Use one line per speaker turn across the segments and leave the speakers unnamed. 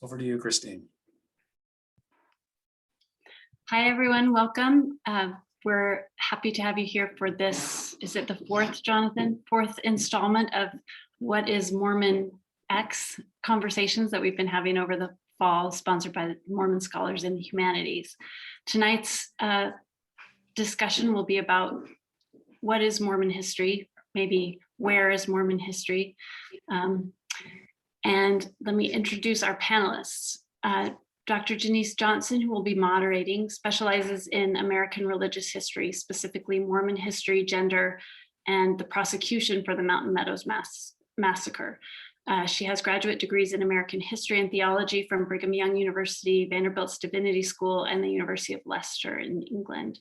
Over to you, Kristine.
Hi, everyone. Welcome. We're happy to have you here for this. Is it the fourth, Jonathan? Fourth installment of What is Mormon X conversations that we've been having over the fall, sponsored by the Mormon Scholars in the Humanities. Tonight's discussion will be about what is Mormon history, maybe where is Mormon history? And let me introduce our panelists. Dr. Janiece Johnson, who will be moderating, specializes in American religious history, specifically Mormon history, gender, and the prosecution for the Mountain Meadows massacre. She has graduate degrees in American history and theology from Brigham Young University, Vanderbilt's Divinity School, and the University of Leicester in England.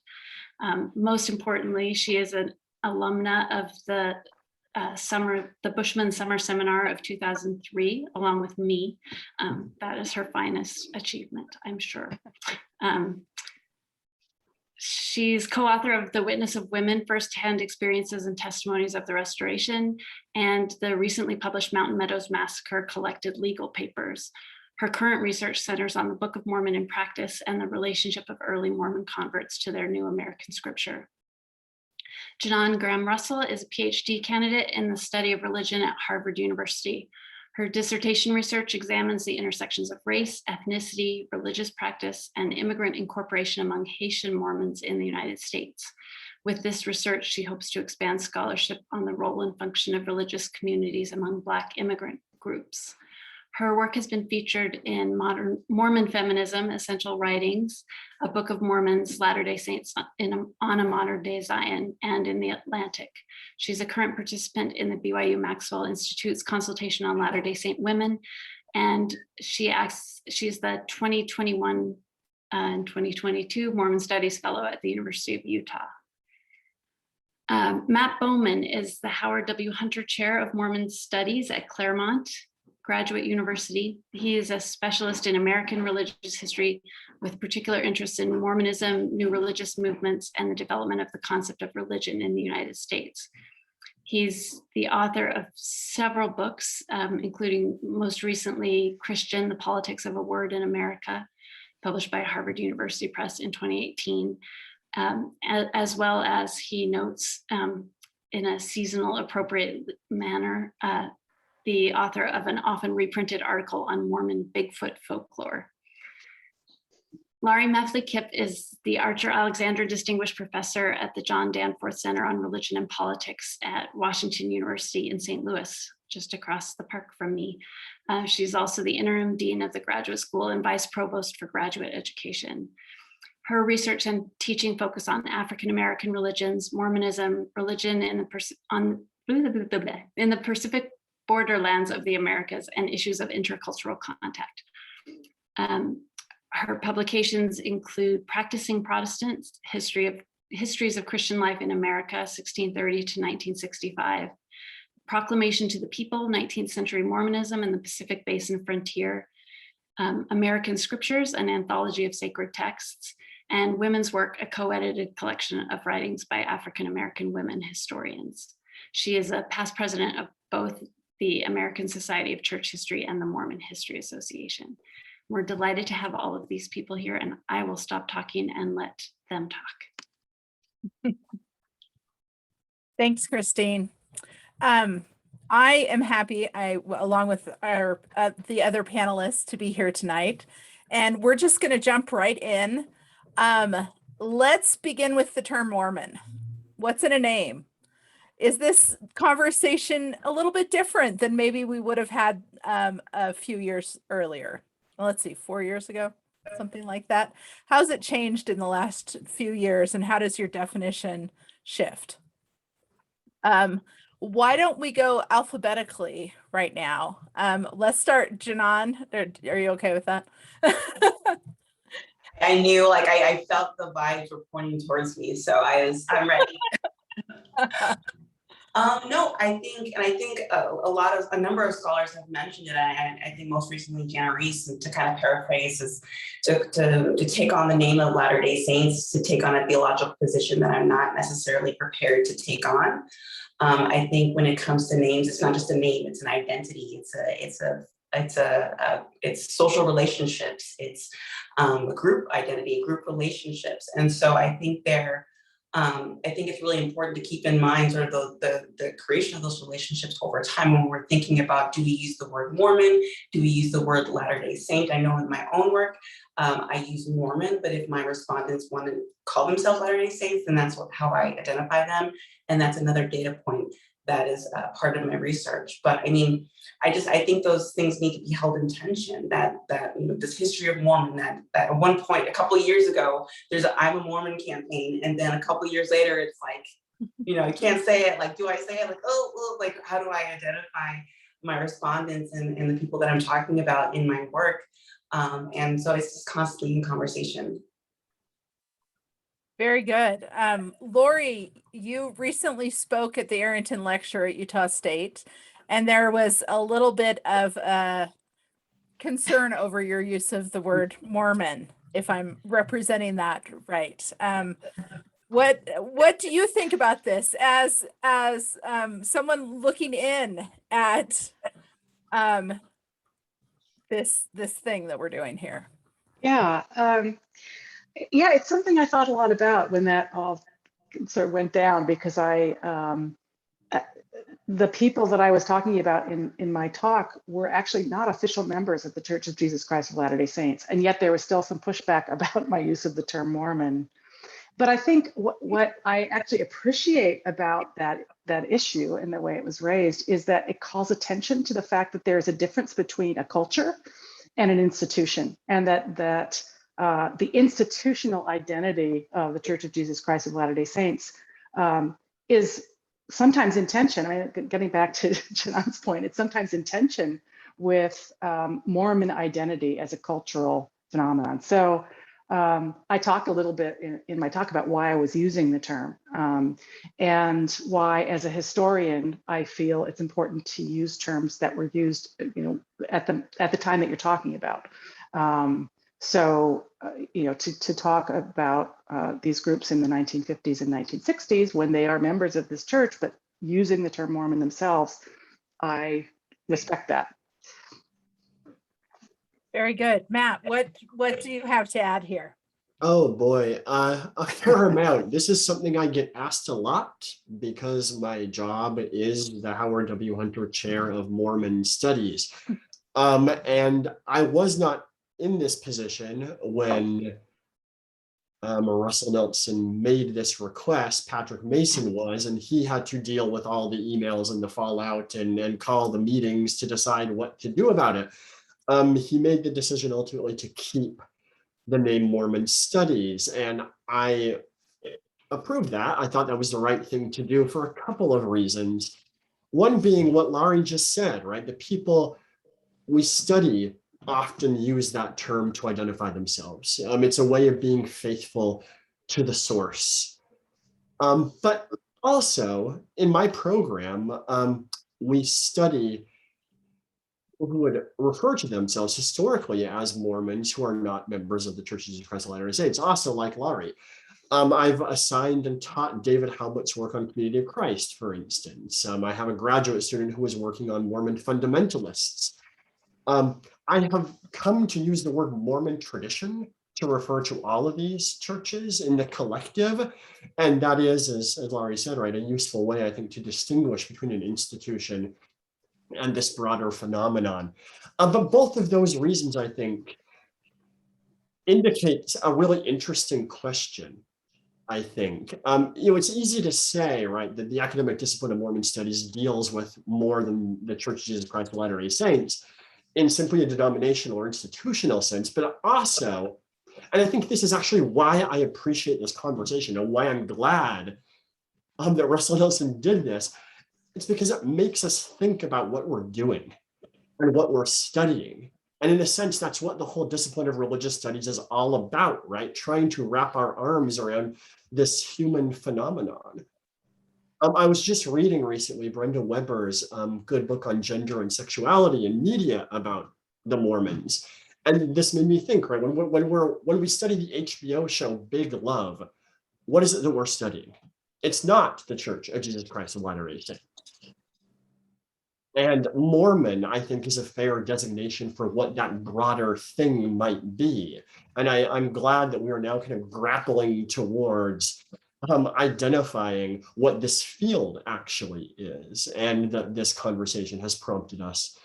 Most importantly, she is an alumna of the Bushman Summer Seminar of 2003, along with me. That is her finest achievement, I'm sure. She's co-author of The Witness of Women, Firsthand Experiences and Testimonies of the Restoration, and the recently published Mountain Meadows Massacre collected legal papers. Her current research centers on the Book of Mormon in practice and the relationship of early Mormon converts to their new American scripture. Janan Graham-Russell is a PhD candidate in the study of religion at Harvard University. Her dissertation research examines the intersections of race, ethnicity, religious practice, and immigrant incorporation among Haitian Mormons in the United States. With this research, she hopes to expand scholarship on the role and function of religious communities among Black immigrant groups. Her work has been featured in Modern Mormon Feminism, Essential Writings, A Book of Mormons, Latter-day Saints on a Modern Day Zion, and in The Atlantic. She's a current participant in the BYU Maxwell Institute's consultation on Latter-day Saint women, and she's the 2021 and 2022 Mormon Studies Fellow at the University of Utah. Matt Bowman is the Howard W. Hunter Chair of Mormon Studies at Claremont Graduate University. He is a specialist in American religious history with particular interest in Mormonism, new religious movements, and the development of the concept of religion in the United States. He's the author of several books, including most recently Christian, The Politics of a Word in America, published by Harvard University Press in 2018, as well as he notes in a seasonal appropriate manner, the author of an often reprinted article on Mormon Bigfoot folklore. Laurie Maffly-Kipp is the Archer Alexander Distinguished Professor at the John Danforth Center on Religion and Politics at Washington University in St. Louis, just across the park from me. She's also the interim dean of the graduate school and vice provost for graduate education. Her research and teaching focus on African-American religions, Mormonism, religion in the Pacific borderlands of the Americas, and issues of intercultural contact. Her publications include Practicing Protestants, Histories of Christian Life in America, 1630 to 1965, Proclamation to the People, 19th Century Mormonism and the Pacific Basin Frontier, American Scriptures, an anthology of sacred texts, and Women's Work, a co-edited collection of writings by African-American women historians. She is a past president of both the American Society of Church History and the Mormon History Association. We're delighted to have all of these people here, and I will stop talking and let them talk.
Thanks, Kristine. I am happy, along with our the other panelists, to be here tonight, and we're just going to jump right in. Let's begin with the term Mormon. What's in a name? Is this conversation a little bit different than maybe we would have had a few years earlier? Well, let's see, 4 years ago, something like that. How's it changed in the last few years, and how does your definition shift? Why don't we go alphabetically right now? Let's start, Janan. Are you okay with that?
I knew, like, I felt the vibes were pointing towards me, so I'm ready. No, I think a number of scholars have mentioned it. I think most recently Janiece, to kind of paraphrase, is to take on the name of Latter-day Saints, to take on a theological position that I'm not necessarily prepared to take on. I think when it comes to names, it's not just a name; it's an identity. It's a it's social relationships, it's group identity, group relationships. And so I think it's really important to keep in mind sort of the creation of those relationships over time when we're thinking about, do we use the word Mormon? Do we use the word Latter-day Saint? I know in my own work, I use Mormon, but if my respondents want to call themselves Latter-day Saints, then that's how I identify them. And that's another data point that is part of my research. But I mean, I think those things need to be held in tension, that this history of Mormon, that at one point, a couple of years ago, there's a I'm a Mormon campaign. And then a couple of years later, it's like, I can't say it. Like, do I say it? Like, like, how do I identify my respondents and the people that I'm talking about in my work? And so it's just constantly in conversation.
Very good. Laurie, you recently spoke at the Arrington Lecture at Utah State, and there was a little bit of concern over your use of the word Mormon, if I'm representing that right. What do you think about this as someone looking in at this thing that we're doing here?
Yeah. Yeah, it's something I thought a lot about when that all sort of went down, because the people that I was talking about in my talk were actually not official members of the Church of Jesus Christ of Latter-day Saints. And yet there was still some pushback about my use of the term Mormon. But I think what I actually appreciate about that issue and the way it was raised is that it calls attention to the fact that there is a difference between a culture and an institution, and that the institutional identity of the Church of Jesus Christ of Latter-day Saints is sometimes in tension. I mean, getting back to Janan's point, it's sometimes in tension with Mormon identity as a cultural phenomenon. So I talked a little bit in my talk about why I was using the term and why, as a historian, I feel it's important to use terms that were used, at the time that you're talking about. To talk about these groups in the 1950s and 1960s when they are members of this church, but using the term Mormon themselves, I respect that.
Very good. Matt, what do you have to add here?
Oh boy, a fair amount. This is something I get asked a lot because my job is the Howard W. Hunter Chair of Mormon Studies. And I was not in this position when Russell Nelson made this request. Patrick Mason was, and he had to deal with all the emails and the fallout and call the meetings to decide what to do about it. He made the decision ultimately to keep the name Mormon Studies, and I approved that. I thought that was the right thing to do for a couple of reasons. One being what Laurie just said, right? The people we study often use that term to identify themselves. It's a way of being faithful to the source. But also in my program, we study people who would refer to themselves historically as Mormons who are not members of the Church of Jesus Christ of Latter-day Saints, also like Laurie. I've assigned and taught David Halbert's work on Community of Christ, for instance. I have a graduate student who is working on Mormon fundamentalists. I have come to use the word Mormon tradition to refer to all of these churches in the collective. And that is, as Laurie said, right, a useful way, I think, to distinguish between an institution and this broader phenomenon. But both of those reasons, I think, indicate a really interesting question, I think. It's easy to say, right, that the academic discipline of Mormon studies deals with more than the Church of Jesus Christ of Latter-day Saints in simply a denominational or institutional sense, but also, and I think this is actually why I appreciate this conversation and why I'm glad that Russell Nelson did this. It's because it makes us think about what we're doing and what we're studying. And in a sense, that's what the whole discipline of religious studies is all about, right? Trying to wrap our arms around this human phenomenon. I was just reading recently Brenda Weber's good book on gender and sexuality and media about the Mormons. And this made me think, right, when we study the HBO show Big Love, what is it that we're studying? It's not the Church of Jesus Christ of Latter-day Saints. And Mormon, I think, is a fair designation for what that broader thing might be. And I'm glad that we are now kind of grappling towards identifying what this field actually is, and that this conversation has prompted us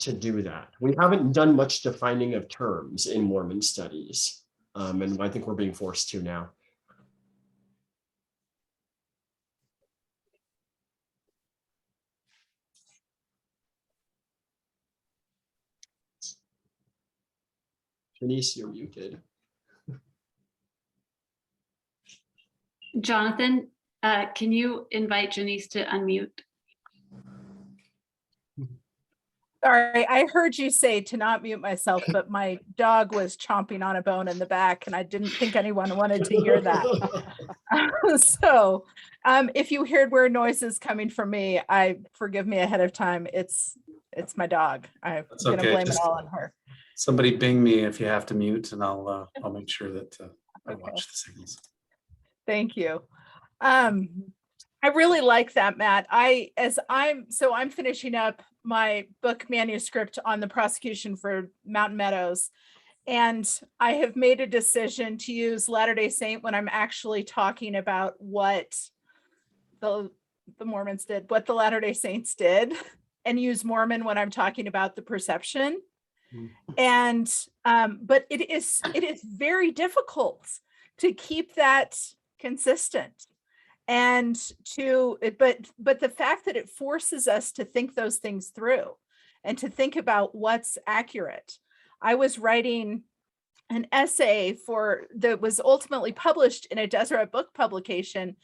to do that. We haven't done much defining of terms in Mormon studies, and I think we're being forced to now. Janiece, you're muted.
Jonathan, can you invite Janiece to unmute?
Sorry, I heard you say to not mute myself, but my dog was chomping on a bone in the back and I didn't think anyone wanted to hear that. So if you heard weird noises coming from me, forgive me ahead of time. It's my dog. I'm going to blame it all on her.
Somebody bing me if you have to mute, and I'll make sure that I watch the signals.
Thank you. I really like that, Matt. I'm finishing up my book manuscript on the prosecution for Mountain Meadows, and I have made a decision to use Latter-day Saint when I'm actually talking about what the Mormons did, what the Latter-day Saints did, and use Mormon when I'm talking about the perception. And but it is very difficult to keep that consistent, and but the fact that it forces us to think those things through and to think about what's accurate. I was writing an essay that was ultimately published in a Deseret book publication,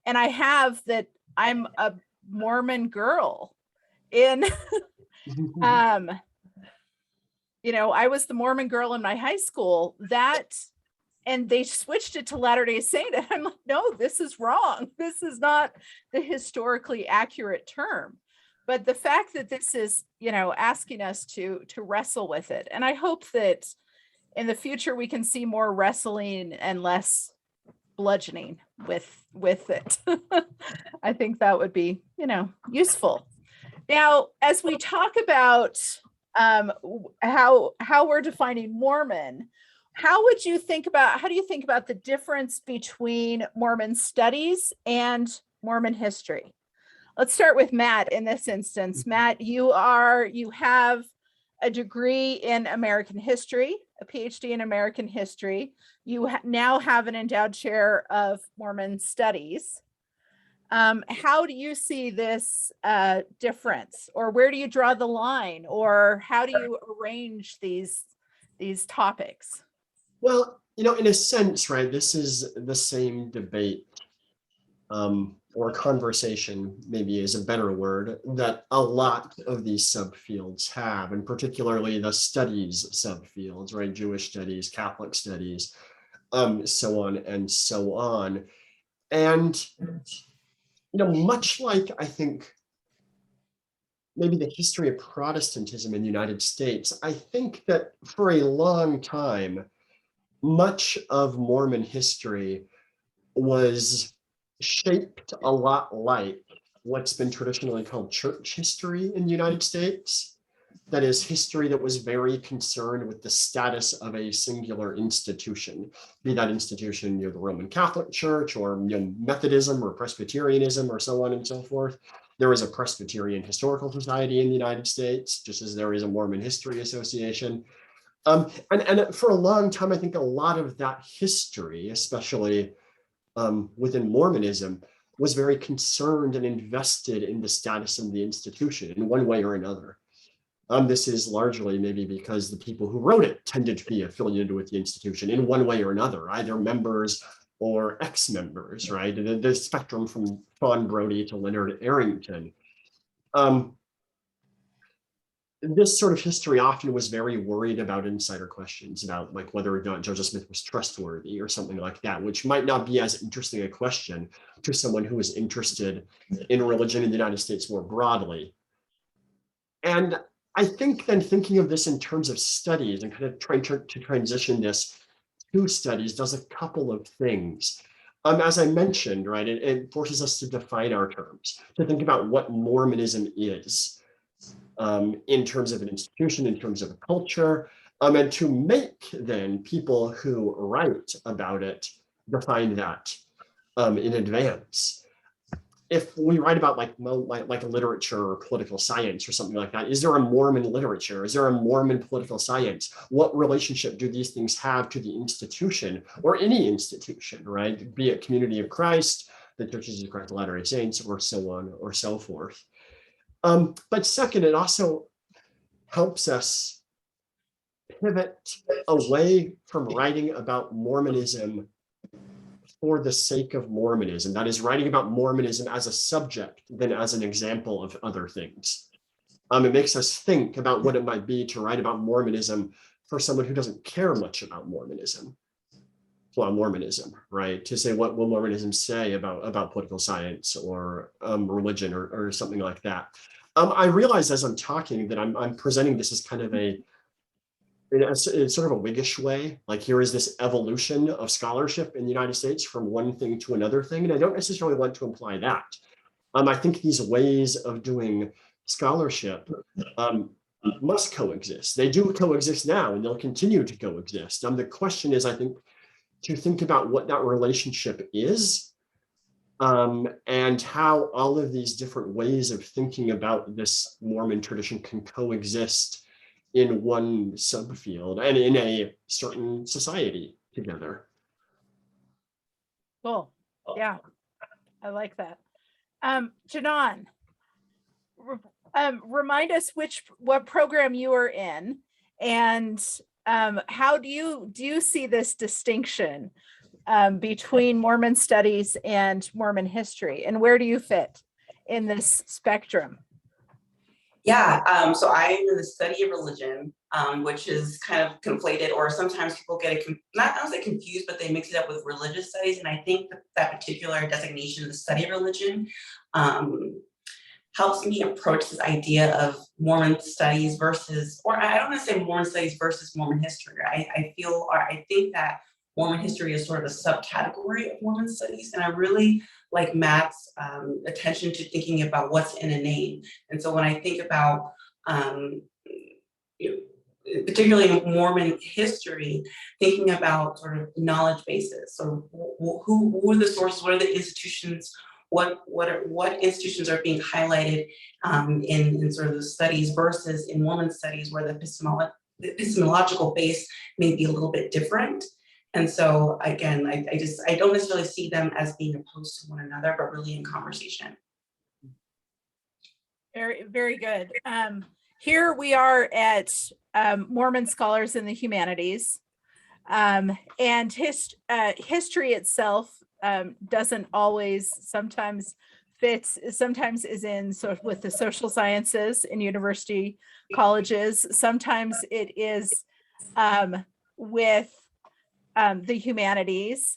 and I have that I'm a Mormon girl in I was the Mormon girl in my high school, and they switched it to Latter-day Saint. And I'm like, no, this is wrong. This is not the historically accurate term. But the fact that this is, asking us to wrestle with it. And I hope that in the future, we can see more wrestling and less bludgeoning with it. I think that would be, useful. Now, as we talk about how we're defining Mormon, how do you think about the difference between Mormon studies and Mormon history? Let's start with Matt in this instance. Matt, you have a degree in American history, a PhD in American history. You now have an endowed chair of Mormon studies. How do you see this difference, or where do you draw the line, or how do you arrange these topics?
Well, in a sense, right, this is the same debate or conversation, maybe is a better word, that a lot of these subfields have, and particularly the studies subfields, right, Jewish studies, Catholic studies, so on and so on. And much like, I think, maybe the history of Protestantism in the United States, I think that for a long time, much of Mormon history was shaped a lot like what's been traditionally called church history in the United States. That is, history that was very concerned with the status of a singular institution, be that institution the Roman Catholic Church or Methodism or Presbyterianism or so on and so forth. There is a Presbyterian Historical Society in the United States, just as there is a Mormon History Association. And for a long time, I think a lot of that history, especially within Mormonism, was very concerned and invested in the status of the institution in one way or another. This is largely maybe because the people who wrote it tended to be affiliated with the institution in one way or another, either members or ex-members, right? The spectrum from Fawn Brody to Leonard Arrington. This sort of history often was very worried about insider questions about like whether or not Joseph Smith was trustworthy or something like that, which might not be as interesting a question to someone who is interested in religion in the United States more broadly. And I think then thinking of this in terms of studies and kind of trying to transition this to studies does a couple of things. As I mentioned, right, it forces us to define our terms, to think about what Mormonism is. in terms of an institution, in terms of a culture, and to make then people who write about it define that in advance. If we write about like literature or political science or something like that, is there a Mormon literature? Is there a Mormon political science? What relationship do these things have to the institution or any institution, right? Be it Community of Christ, the Church of Jesus Christ of Latter-day Saints, or so on or so forth. But second, it also helps us pivot away from writing about Mormonism for the sake of Mormonism. That is, writing about Mormonism as a subject than as an example of other things. It makes us think about what it might be to write about Mormonism for someone who doesn't care much about Mormonism. Well, Mormonism, right? To say what will Mormonism say about political science or religion or something like that. I realize as I'm talking that I'm presenting this as kind of in sort of a Whiggish way, like here is this evolution of scholarship in the United States from one thing to another thing, and I don't necessarily want to imply that. I think these ways of doing scholarship must coexist. They do coexist now, and they'll continue to coexist. The question is, I think, to think about what that relationship is, and how all of these different ways of thinking about this Mormon tradition can coexist in one subfield and in a certain society together.
Cool. Yeah, I like that. Janan, remind us what program you are in, and how do you see this distinction between Mormon studies and Mormon history, and where do you fit in this spectrum?
Yeah, so I'm in the study of religion, which is kind of conflated, or sometimes people get it, I don't say confused, but they mix it up with religious studies. And I think that particular designation, the study of religion, helps me approach this idea of Mormon studies versus, or I don't want to say Mormon studies versus Mormon history. I think that Mormon history is sort of a subcategory of Mormon studies, and I really like Matt's attention to thinking about what's in a name. And so when I think about, particularly Mormon history, thinking about sort of knowledge bases. So who are the sources? What are the institutions? What institutions are being highlighted in sort of the studies versus in Mormon studies, where the epistemological base may be a little bit different. And so again, I don't necessarily see them as being opposed to one another, but really in conversation.
Very, very good. Here we are at Mormon Scholars in the Humanities, and history itself doesn't always, sometimes is in with the social sciences in university colleges. Sometimes it is with the humanities.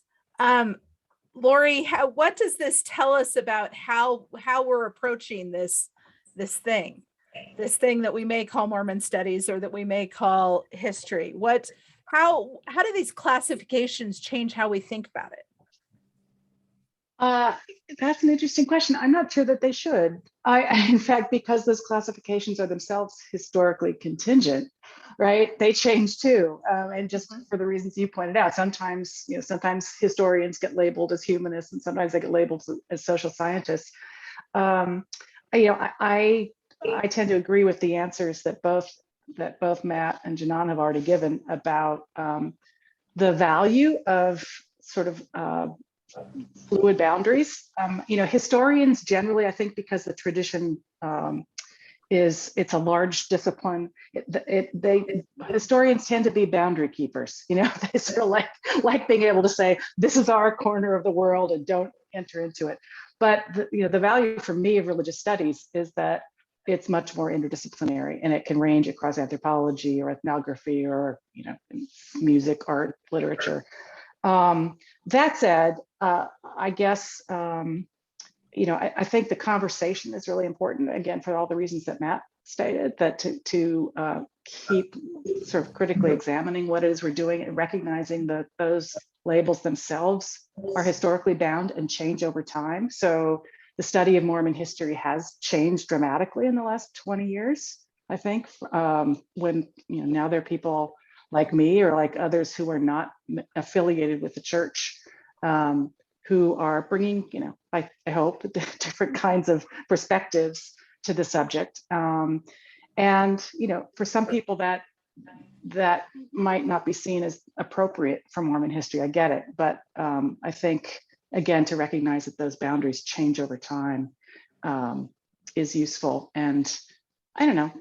Laurie, what does this tell us about how we're approaching this thing that we may call Mormon studies, or that we may call history? How do these classifications change how we think about it?
That's an interesting question. I'm not sure that they should. In fact, because those classifications are themselves historically contingent, right? They change too, and just for the reasons you pointed out. Sometimes historians get labeled as humanists, and sometimes they get labeled as social scientists. I tend to agree with the answers that both Matt and Janan have already given about the value of sort of fluid boundaries. Historians generally, I think, because the tradition it's a large discipline, historians tend to be boundary keepers. They sort of like being able to say, this is our corner of the world and don't enter into it. But the value for me of religious studies is that it's much more interdisciplinary, and it can range across anthropology or ethnography or music, art, literature. That said, I guess I think the conversation is really important, again, for all the reasons that Matt stated, that to keep sort of critically examining what it is we're doing and recognizing that those labels themselves are historically bound and change over time. So the study of Mormon history has changed dramatically in the last 20 years, I think, when, now there are people like me or like others who are not affiliated with the church, who are bringing, I hope, different kinds of perspectives to the subject. And, for some people that might not be seen as appropriate for Mormon history. I get it, but I think, again, to recognize that those boundaries change over time is useful. And I don't know,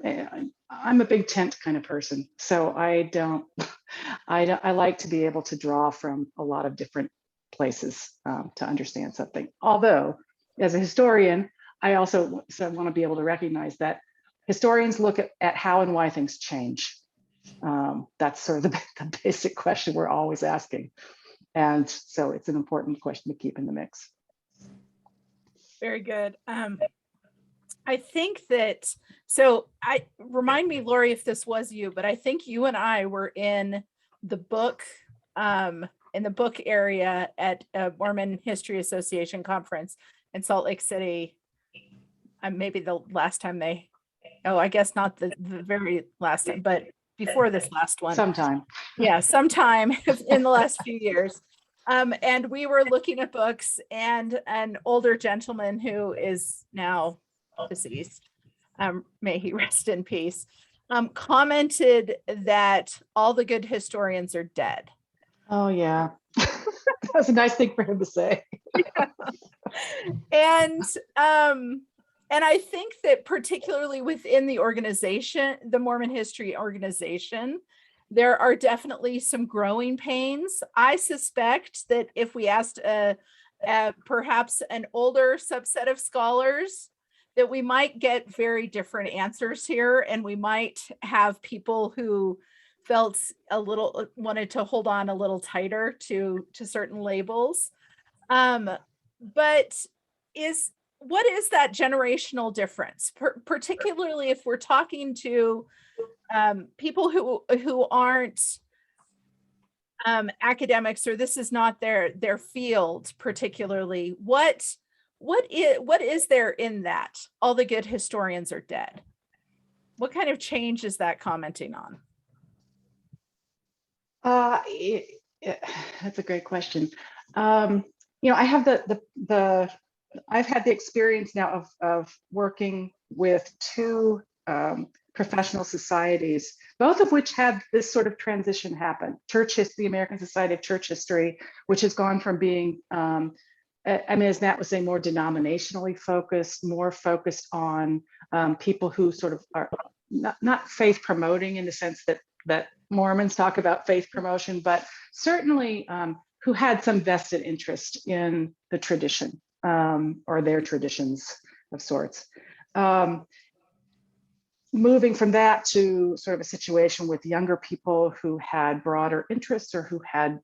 I'm a big tent kind of person. So I like to be able to draw from a lot of different places to understand something. Although, as a historian, I also want to be able to recognize that historians look at how and why things change. That's sort of the basic question we're always asking. And so it's an important question to keep in the mix.
Very good. I think that, remind me, Laurie, if this was you, but I think you and I were in the book area at a Mormon History Association conference in Salt Lake City. Maybe the last time I guess not the very last time, but before this last one.
Sometime.
Yeah, sometime in the last few years. And we were looking at books, and an older gentleman who is now deceased, may he rest in peace, commented that all the good historians are dead.
Oh yeah, that's a nice thing for him to say.
Yeah. And I think that particularly within the organization, the Mormon History Organization, there are definitely some growing pains. I suspect that if we asked perhaps an older subset of scholars, that we might get very different answers here, and we might have people who wanted to hold on a little tighter to certain labels. But what is that generational difference, particularly if we're talking to people who aren't academics, or this is not their field particularly? What is there in that all the good historians are dead? What kind of change is that commenting on?
That's a great question. I have I've had the experience now of working with two professional societies, both of which had this sort of transition happen. The American Society of Church History, which has gone from being, as Matt was saying, more denominationally focused, more focused on people who sort of are not faith promoting in the sense that Mormons talk about faith promotion, but certainly who had some vested interest in the tradition. Or their traditions of sorts. Moving from that to sort of a situation with younger people who had broader interests, or who had,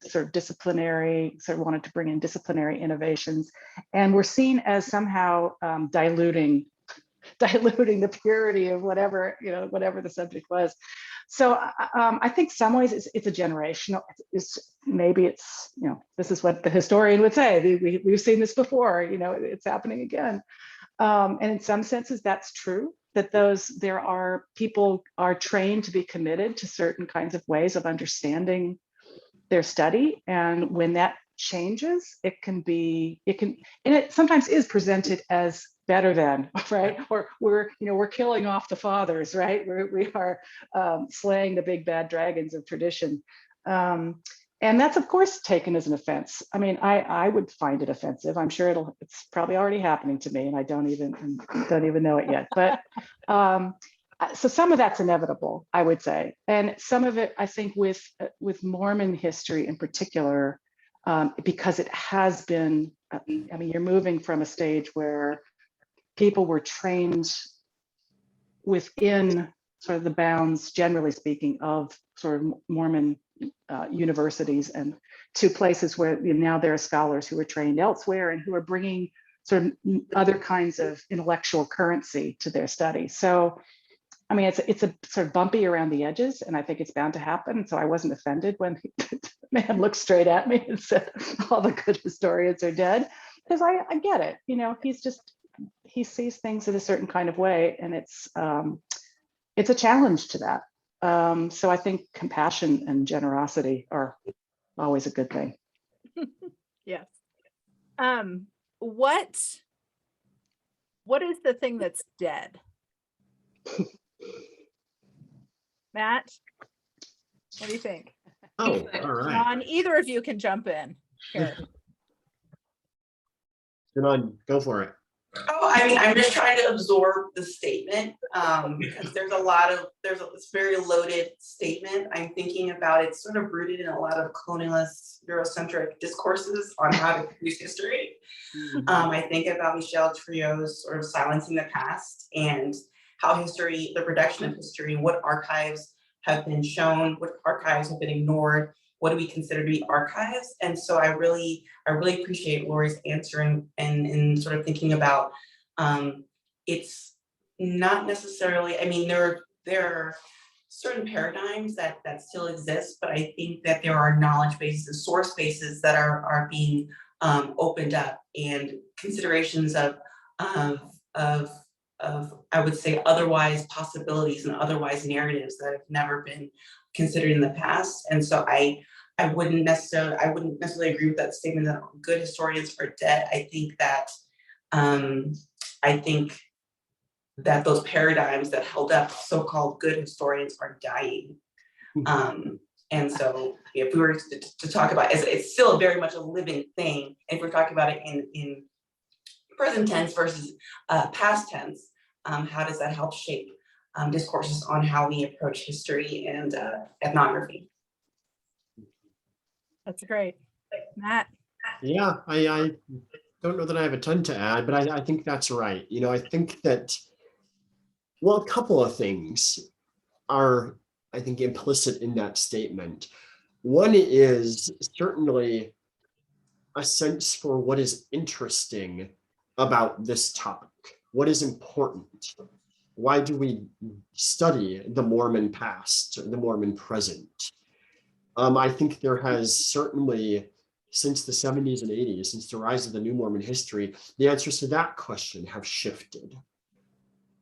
sort of wanted to bring in disciplinary innovations, and were seen as somehow diluting the purity of whatever the subject was. So I think some ways it's a generational, maybe this is what the historian would say. We've seen this before, it's happening again. And in some senses that's true, that people are trained to be committed to certain kinds of ways of understanding their study. And when that changes, it sometimes is presented as better than, right? Or we're killing off the fathers, right? We are slaying the big bad dragons of tradition. And that's of course taken as an offense. I mean, I would find it offensive. I'm sure it's probably already happening to me, and I don't even know it yet. But so some of that's inevitable, I would say. And some of it, I think with Mormon history in particular, because it has been, you're moving from a stage where people were trained within sort of the bounds, generally speaking, of sort of Mormon universities, and to places where now there are scholars who are trained elsewhere and who are bringing sort of other kinds of intellectual currency to their study. So, it's a sort of bumpy around the edges, and I think it's bound to happen. So I wasn't offended when the man looked straight at me and said, all the good historians are dead. because I get it. You know, he sees things in a certain kind of way, and it's a challenge to that. So I think compassion and generosity are always a good thing.
Yes. What is the thing that's dead? Matt, what do you think?
Oh, all right.
John, either of you can jump in here.
Janan, go for it.
Oh, I mean, I'm just trying to absorb the statement because it's a very loaded statement. I'm thinking about it sort of rooted in a lot of colonialist Eurocentric discourses on how to produce history. I think about Michel Trio's sort of silencing the past and how history, the production of history, what archives have been shown, what archives have been ignored, what do we consider to be archives? And so I really appreciate Laurie's answering and sort of thinking about it's not necessarily, I mean, there are certain paradigms that still exist, but I think that there are knowledge bases and source bases that are being opened up, and considerations of I would say otherwise possibilities and otherwise narratives that have never been considered in the past. And so I wouldn't necessarily agree with that statement that good historians are dead. I think that those paradigms that held up so-called good historians are dying. And so if we were to talk about it, it's still very much a living thing. If we're talking about it in present tense versus past tense, how does that help shape discourses on how we approach history and ethnography?
That's great. Matt?
Yeah, I don't know that I have a ton to add, but I think that's right. You know, I think that, well, a couple of things are, I think, implicit in that statement. One is certainly a sense for what is interesting about this topic. What is important? Why do we study the Mormon past, the Mormon present? I think there has certainly, since the 70s and 80s, since the rise of the New Mormon history, the answers to that question have shifted.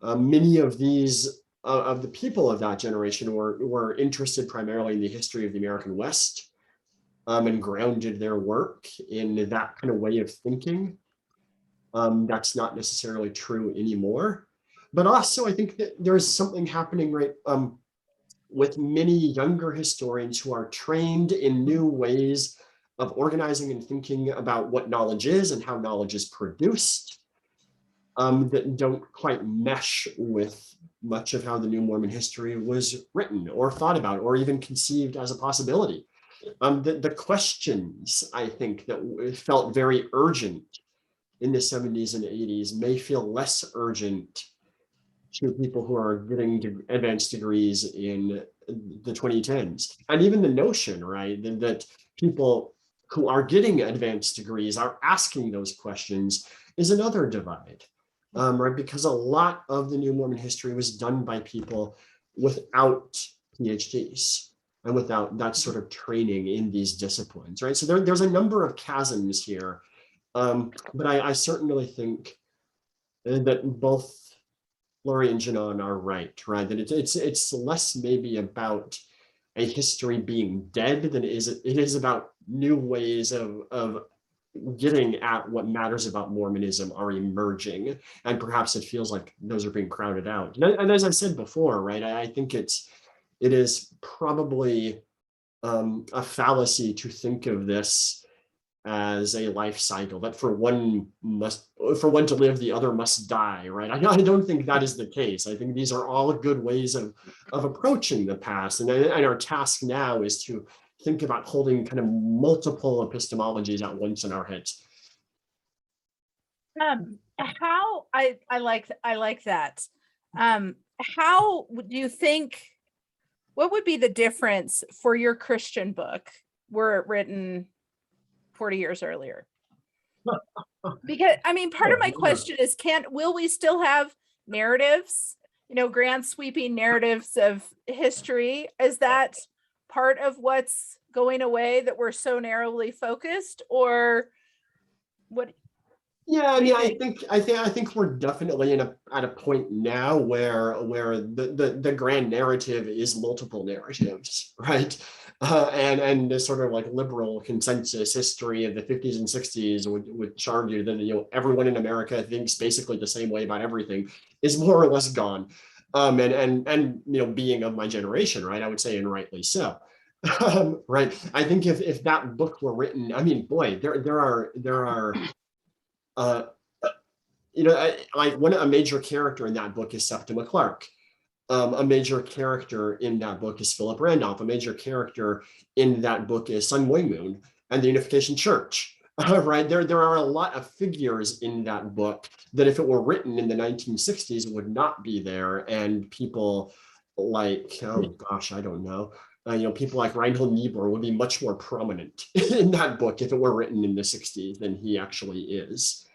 Many of these, of the people of that generation were interested primarily in the history of the American West, and grounded their work in that kind of way of thinking. That's not necessarily true anymore. But also, I think that there's something happening right with many younger historians who are trained in new ways of organizing and thinking about what knowledge is and how knowledge is produced, that don't quite mesh with much of how the New Mormon history was written or thought about or even conceived as a possibility. The questions, I think, that felt very urgent in the 70s and 80s may feel less urgent to people who are getting advanced degrees in the 2010s. And even the notion, right, that people who are getting advanced degrees are asking those questions is another divide, right? Because a lot of the New Mormon history was done by people without PhDs and without that sort of training in these disciplines, right? So there's a number of chasms here, but I certainly think that both Laurie and Janan are right? That it's less maybe about a history being dead than it is about new ways of getting at what matters about Mormonism are emerging, and perhaps it feels like those are being crowded out. And as I said before, right, I think it is probably a fallacy to think of this as a life cycle, that for one to live, the other must die, right? I don't think that is the case. I think these are all good ways of approaching the past. And our task now is to think about holding kind of multiple epistemologies at once in our heads.
How I like that. How would you think, what would be the difference for your Christian book were it written 40 years earlier? Because I mean, part of my question is, will we still have narratives, grand sweeping narratives of history? Is that part of what's going away, that we're so narrowly focused, or what?
Yeah, I mean, I think we're definitely at a point now where the grand narrative is multiple narratives, right? And the sort of like liberal consensus history of the 50s and 60s would argue that, you know, everyone in America thinks basically the same way about everything is more or less gone. And you know, being of my generation, right, I would say, and rightly so. Right. I think if that book were written, I mean, boy, there are uh, you know, a major character in that book is Septima Clark. A major character in that book is Philip Randolph. A major character in that book is Sun Moon and the Unification Church. Right, there are a lot of figures in that book that, if it were written in the 1960s, would not be there, and people like, oh gosh, I don't know. You know, people like Reinhold Niebuhr would be much more prominent in that book if it were written in the 60s than he actually is.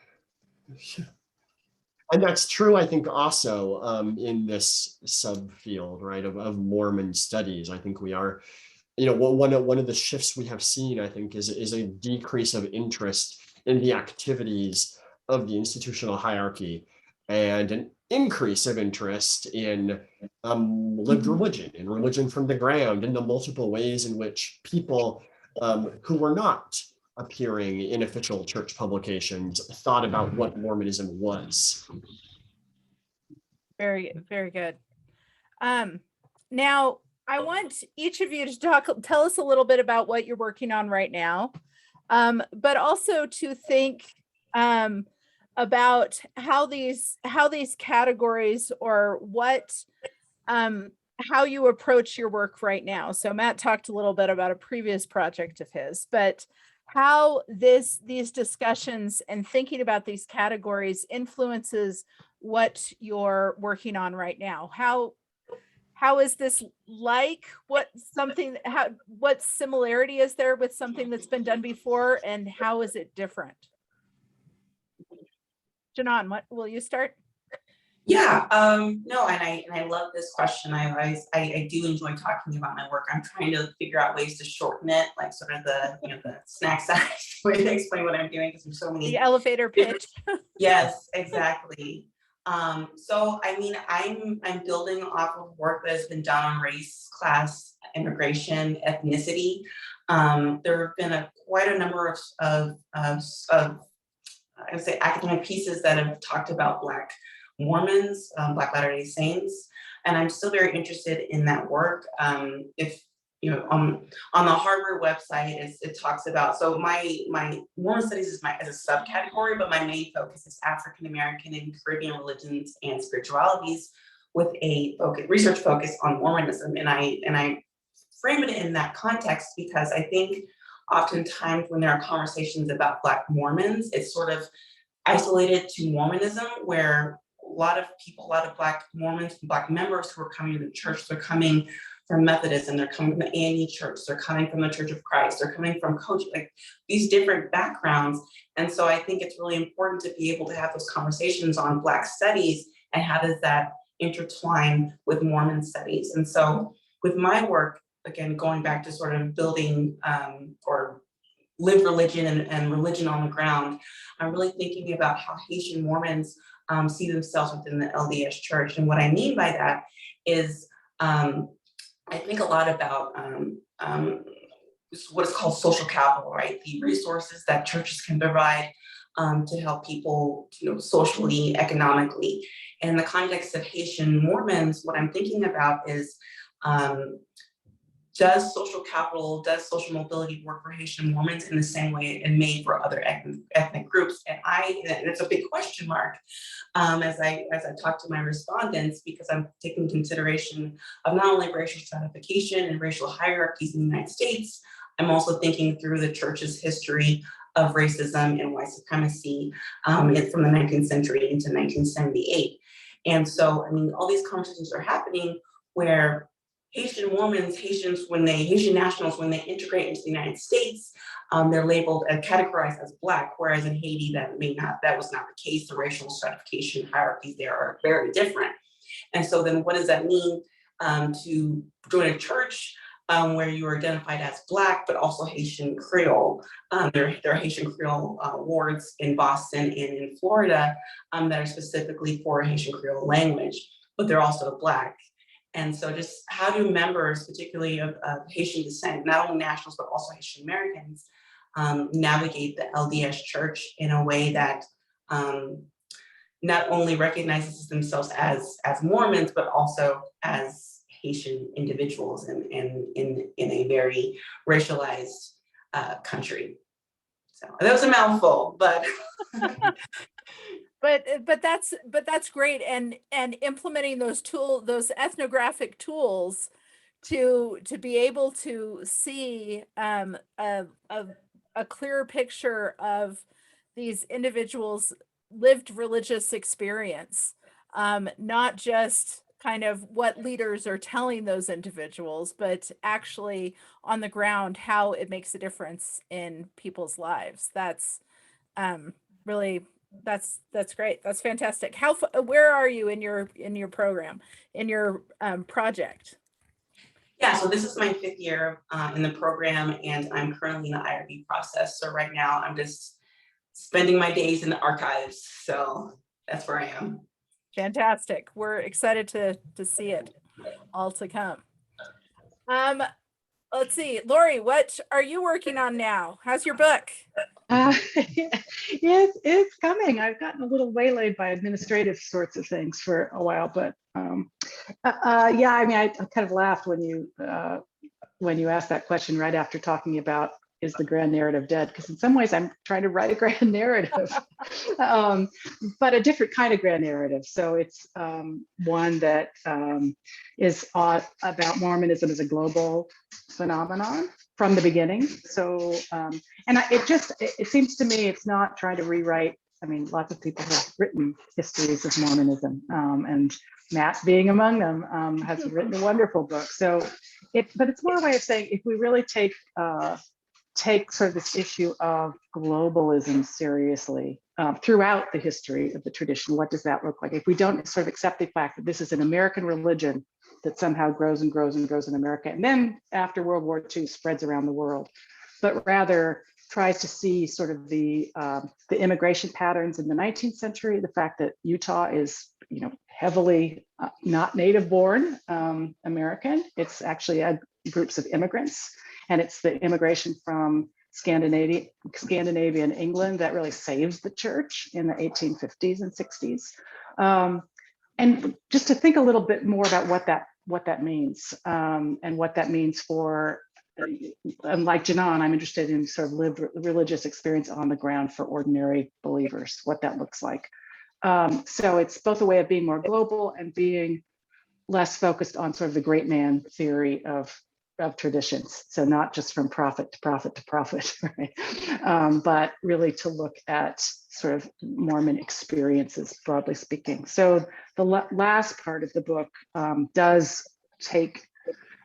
And that's true, I think, also in this subfield, right, of Mormon studies. I think we are, you know, one of the shifts we have seen, I think, is a decrease of interest in the activities of the institutional hierarchy, and an increase of interest in lived religion and religion from the ground, and the multiple ways in which people who were not appearing in official church publications thought about what Mormonism was.
Very, very good. Now, I want each of you to tell us a little bit about what you're working on right now, but also to think about how these categories, or what how you approach your work right now. So Matt talked a little bit about a previous project of his, but how these discussions and thinking about these categories influences what you're working on right now. How is this like? What similarity is there with something that's been done before, and how is it different? Janan, what will you start?
Yeah, no, and I love this question. I do enjoy talking about my work. I'm trying to figure out ways to shorten it, like sort of the, you know, the snack size way to explain what I'm doing, because there's so many.
The elevator pitch.
Yes, exactly. So I mean, I'm building off of work that has been done on race, class, immigration, ethnicity. There have been quite a number of I would say academic pieces that have talked about Black Mormons, Black Latter-day Saints, and I'm still very interested in that work. If you know, on the Harvard website, it talks about, so my Mormon studies is as a subcategory, but my main focus is African American and Caribbean religions and spiritualities, with a research focus on Mormonism, and I frame it in that context because I think oftentimes when there are conversations about Black Mormons, it's sort of isolated to Mormonism, where a lot of Black Mormons, Black members who are coming to the church, they're coming from Methodism, they're coming from the A&E Church, they're coming from the Church of Christ, they're coming from like these different backgrounds. And so I think it's really important to be able to have those conversations on Black studies, and how does that intertwine with Mormon studies. And so with my work, again, going back to sort of building or live religion and religion on the ground, I'm really thinking about how Haitian Mormons see themselves within the LDS Church. And what I mean by that is, I think a lot about what is called social capital, right? The resources that churches can provide to help people, you know, socially, economically. And in the context of Haitian Mormons, what I'm thinking about is, does social capital, does social mobility work for Haitian Mormons in the same way it made for other ethnic groups? And it's a big question mark as I talk to my respondents, because I'm taking consideration of not only racial stratification and racial hierarchies in the United States, I'm also thinking through the church's history of racism and white supremacy from the 19th century into 1978. And so, I mean, all these conversations are happening where Haitian Mormons, Haitian nationals, when they integrate into the United States, they're labeled and categorized as Black, whereas in Haiti, that was not the case. The racial stratification hierarchies there are very different. And so then what does that mean to join a church where you were identified as Black, but also Haitian Creole. There are Haitian Creole wards in Boston and in Florida that are specifically for Haitian Creole language, but they're also Black. And so just how do members, particularly of Haitian descent, not only nationals, but also Haitian Americans, navigate the LDS Church in a way that not only recognizes themselves as Mormons, but also as Haitian individuals in a very racialized country. So that was a mouthful, but
but that's great, and implementing those ethnographic tools to be able to see a clearer picture of these individuals' lived religious experience, not just kind of what leaders are telling those individuals, but actually on the ground how it makes a difference in people's lives. That's really that's great. That's fantastic. Where are you in your program, in your project?
Yeah, so this is my 5th year in the program, and I'm currently in the IRB process. So right now I'm just spending my days in the archives. So that's where I am.
Fantastic. We're excited to see it all to come. Let's see, Laurie, what are you working on now? How's your book?
Yes, it's coming. I've gotten a little waylaid by administrative sorts of things for a while, but yeah, I mean, I kind of laughed when you asked that question right after talking about, is the grand narrative dead? Because in some ways I'm trying to write a grand narrative, but a different kind of grand narrative. So it's one that is about Mormonism as a global phenomenon from the beginning. So, and it seems to me it's not trying to rewrite. I mean, lots of people have written histories of Mormonism, and Matt being among them has written a wonderful book. So, but it's more a way of saying, if we really take sort of this issue of globalism seriously throughout the history of the tradition, what does that look like? If we don't sort of accept the fact that this is an American religion that somehow grows and grows and grows in America, and then after World War II spreads around the world, but rather tries to see sort of the immigration patterns in the 19th century, the fact that Utah is, heavily not native born American. It's actually groups of immigrants, and it's the immigration from Scandinavian England that really saves the church in the 1850s and 60s. And just to think a little bit more about what that means, and what that means for, like Janan, I'm interested in sort of lived religious experience on the ground for ordinary believers, what that looks like. So it's both a way of being more global and being less focused on sort of the great man theory of traditions. So not just from prophet to prophet to prophet, right? But really to look at sort of Mormon experiences, broadly speaking. So the last part of the book does take,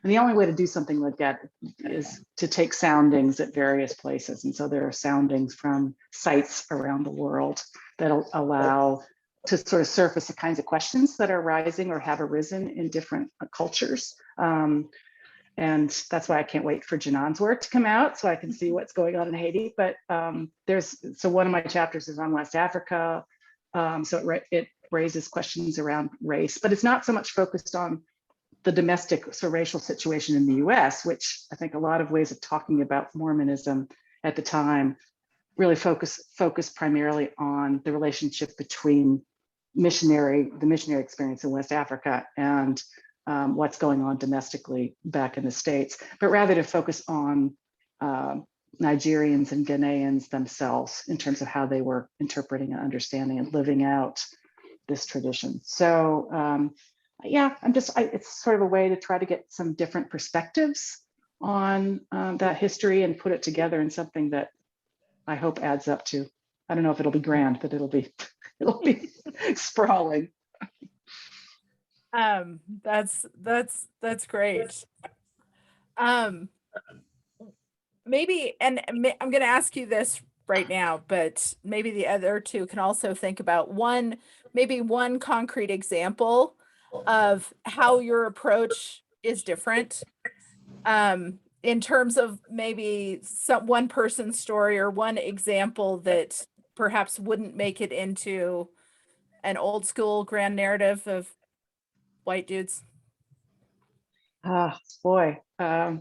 and the only way to do something like that is to take soundings at various places. And so there are soundings from sites around the world that allow to sort of surface the kinds of questions that are rising or have arisen in different cultures. And that's why I can't wait for Janan's work to come out so I can see what's going on in Haiti. But so one of my chapters is on West Africa. So it raises questions around race, but it's not so much focused on the domestic sort of racial situation in the US, which I think a lot of ways of talking about Mormonism at the time really focus primarily on the relationship between the missionary experience in West Africa and what's going on domestically back in the States, but rather to focus on Nigerians and Ghanaians themselves in terms of how they were interpreting and understanding and living out this tradition. So yeah, it's sort of a way to try to get some different perspectives on that history and put it together in something that I hope adds up to, I don't know if it'll be grand, but it'll be sprawling.
That's great. Maybe, and I'm going to ask you this right now, but maybe the other two can also think about one concrete example of how your approach is different in terms of maybe one person's story or one example that perhaps wouldn't make it into an old school grand narrative of white dudes?
Ah, boy. Yeah,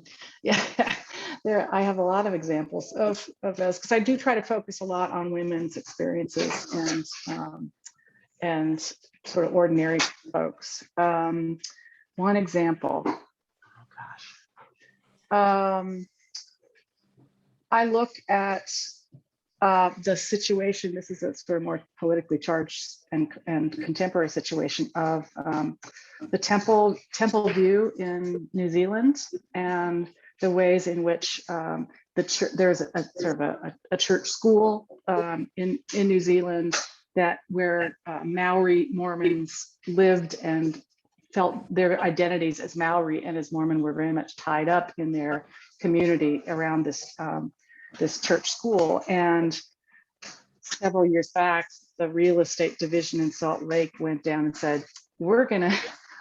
I have a lot of examples of those, because I do try to focus a lot on women's experiences and sort of ordinary folks. One example, oh gosh. I look at the situation, this is a sort of more politically charged and contemporary situation of the temple view in New Zealand, and the ways in which there's a sort of a church school in New Zealand where Maori Mormons lived and felt their identities as Maori and as Mormon were very much tied up in their community around this church school. And several years back, the real estate division in Salt Lake went down and said,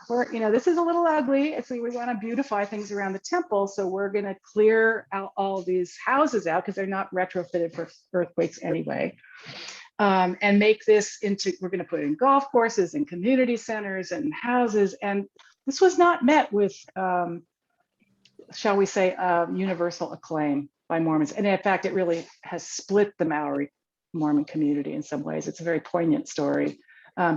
this is a little ugly. We want to beautify things around the temple. So we're going to clear out all these houses out because they're not retrofitted for earthquakes anyway. And make this we're going to put in golf courses and community centers and houses. And this was not met with, shall we say, universal acclaim by Mormons. And in fact, it really has split the Maori Mormon community in some ways. It's a very poignant story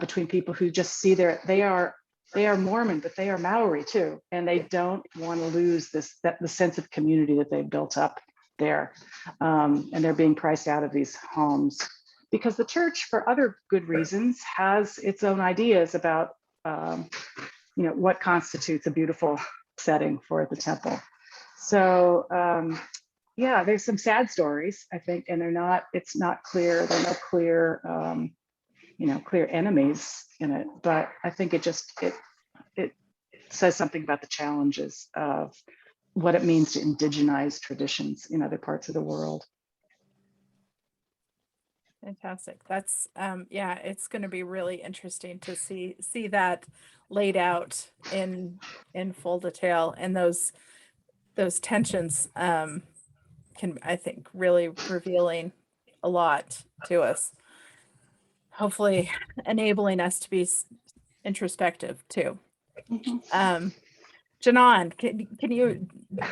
between people who just see they are Mormon, but they are Maori too. And they don't want to lose the sense of community that they've built up there. And they're being priced out of these homes because the church, for other good reasons, has its own ideas about what constitutes a beautiful setting for the temple. So yeah, there's some sad stories, I think, and it's not clear, there are no clear clear enemies in it, but I think it says something about the challenges of what it means to indigenize traditions in other parts of the world.
Fantastic. That's yeah, it's going to be really interesting to see that laid out in full detail, and those tensions can, I think, really revealing a lot to us, hopefully enabling us to be introspective too.
Mm-hmm.
Janan, can you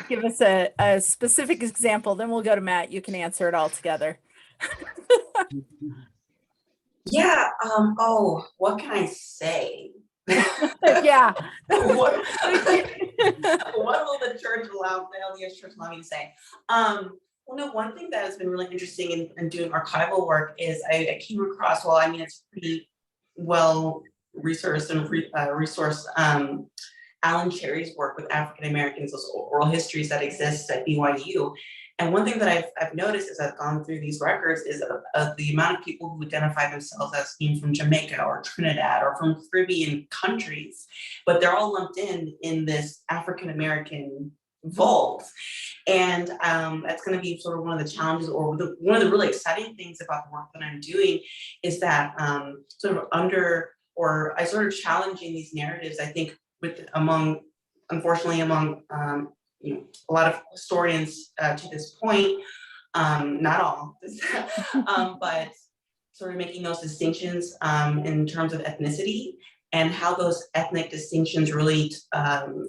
give us a specific example? Then we'll go to Matt. You can answer it all together.
Yeah. What can I say?
Yeah.
what will the church allow, the LDS church allow me to say? Well, no, one thing that has been really interesting in doing archival work is I came across, it's pretty well researched and resourced, Alan Cherry's work with African Americans, those oral histories that exist at BYU. And one thing that I've noticed as I've gone through these records is the amount of people who identify themselves as being from Jamaica or Trinidad or from Caribbean countries, but they're all lumped in this African American vault. And that's going to be sort of one of the challenges, or one of the really exciting things about the work that I'm doing is that I sort of challenging these narratives, I think, unfortunately among a lot of historians to this point, not all, but sort of making those distinctions in terms of ethnicity and how those ethnic distinctions really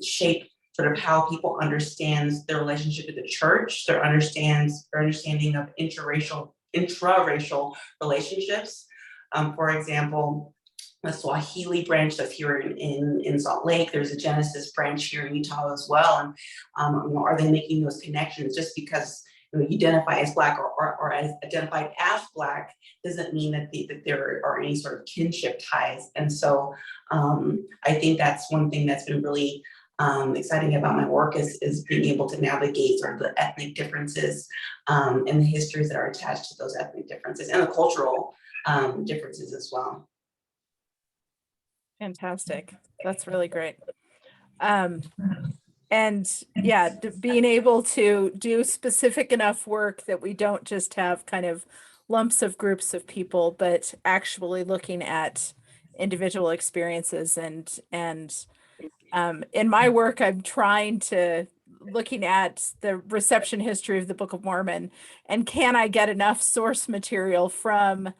shape sort of how people understand their relationship with the church, their understanding of intra-racial relationships. For example, the Swahili branch that's here in Salt Lake. There's a Genesis branch here in Utah as well. And are they making those connections? Just because you identify as Black or as identified as Black doesn't mean that there are any sort of kinship ties. And so I think that's one thing that's been really exciting about my work is being able to navigate sort of the ethnic differences and the histories that are attached to those ethnic differences and the cultural differences as well.
Fantastic. That's really great. And yeah, being able to do specific enough work that we don't just have kind of lumps of groups of people, but actually looking at individual experiences. And in my work, I'm trying to looking at the reception history of the Book of Mormon, and can I get enough source material from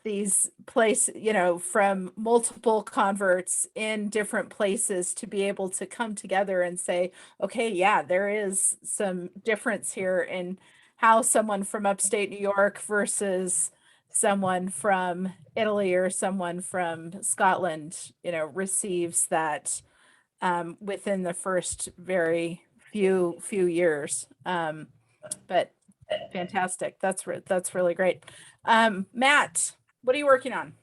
these places, from multiple converts in different places to be able to come together and say, okay, yeah, there is some difference here in how someone from upstate New York versus someone from Italy or someone from Scotland, receives that within the first very few years. But fantastic. That's really great. Matt, what are you working on?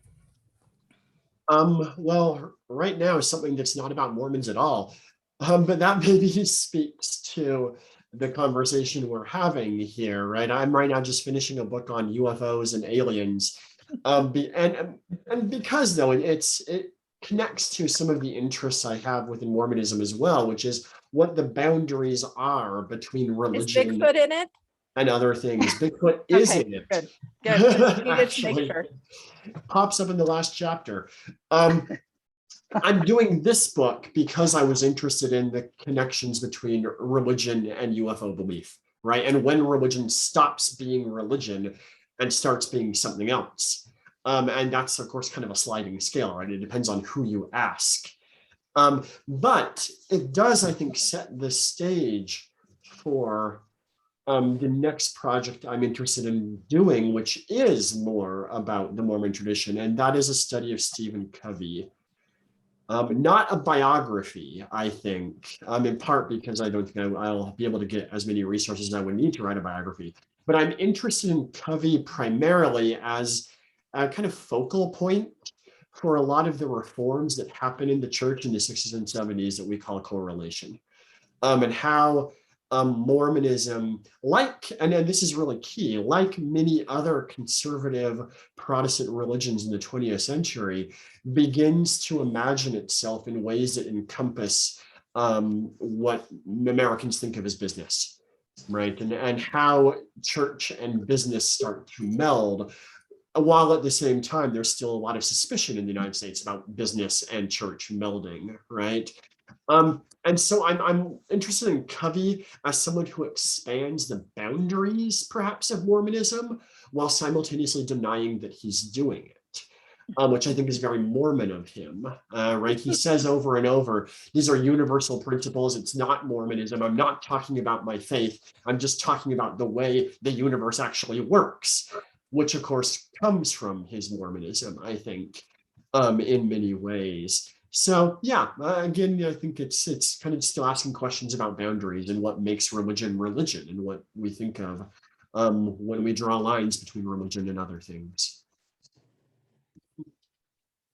Well, right now is something that's not about Mormons at all. But that maybe speaks to the conversation we're having here, right? I'm right now just finishing a book on UFOs and aliens. And because though it connects to some of the interests I have within Mormonism as well, which is what the boundaries are between religion.
Is Bigfoot in it?
And other things. Bigfoot is
Okay,
in it.
Good. Just needed to make
Actually,
sure.
Pops up in the last chapter. I'm doing this book because I was interested in the connections between religion and UFO belief, right? And when religion stops being religion and starts being something else. And that's, of course, kind of a sliding scale, right? It depends on who you ask. But it does, I think, set the stage for the next project I'm interested in doing, which is more about the Mormon tradition, and that is a study of Stephen Covey. Not a biography, I think, in part because I don't think I'll be able to get as many resources as I would need to write a biography, but I'm interested in Covey primarily as a kind of focal point for a lot of the reforms that happen in the church in the 60s and 70s that we call correlation, and how Mormonism, and this is really key, like many other conservative Protestant religions in the 20th century, begins to imagine itself in ways that encompass what Americans think of as business, right? And how church and business start to meld, while at the same time, there's still a lot of suspicion in the United States about business and church melding, right? And so I'm interested in Covey as someone who expands the boundaries, perhaps, of Mormonism, while simultaneously denying that he's doing it, which I think is very Mormon of him, right? He says over and over, these are universal principles. It's not Mormonism. I'm not talking about my faith. I'm just talking about the way the universe actually works, which, of course, comes from his Mormonism, I think, in many ways. So yeah, again, I think it's kind of still asking questions about boundaries and what makes religion religion and what we think of when we draw lines between religion and other things.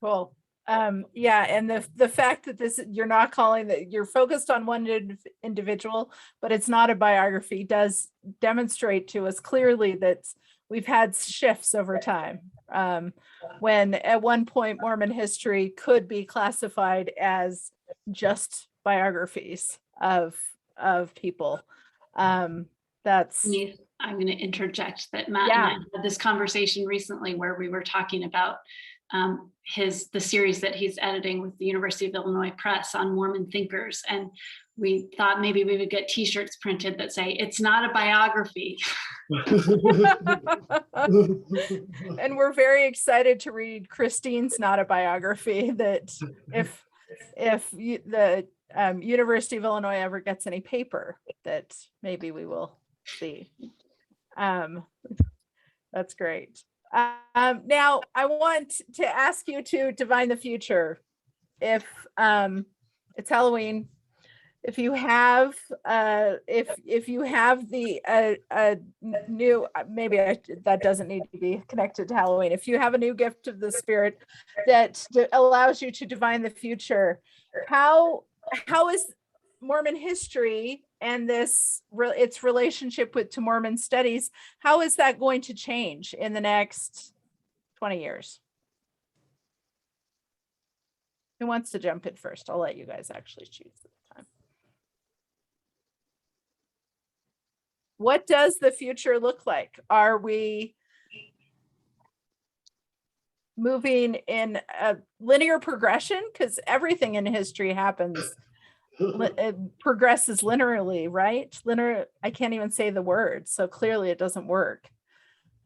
Cool. Yeah, and the fact that you're not calling that you're focused on one individual, but it's not a biography, does demonstrate to us clearly that we've had shifts over time. When at one point Mormon history could be classified as just biographies of people. That's.
I'm going to interject that Matt and I had this conversation recently where we were talking about the series that he's editing with the University of Illinois Press on Mormon thinkers, and we thought maybe we would get t-shirts printed that say it's not a biography.
And we're very excited to read Kristine's Not a Biography, that if the University of Illinois ever gets any paper, that maybe we will see. That's great. Now I want to ask you to divine the future. If it's Halloween, if you have the new, maybe that doesn't need to be connected to Halloween. If you have a new gift of the Spirit that allows you to divine the future, how is Mormon history and its relationship to Mormon studies, how is that going to change in the next 20 years? Who wants to jump in first? I'll let you guys actually choose this time. What does the future look like? Are we moving in a linear progression? Because everything in history happens It progresses linearly, right? Linear, I can't even say the word, so clearly it doesn't work.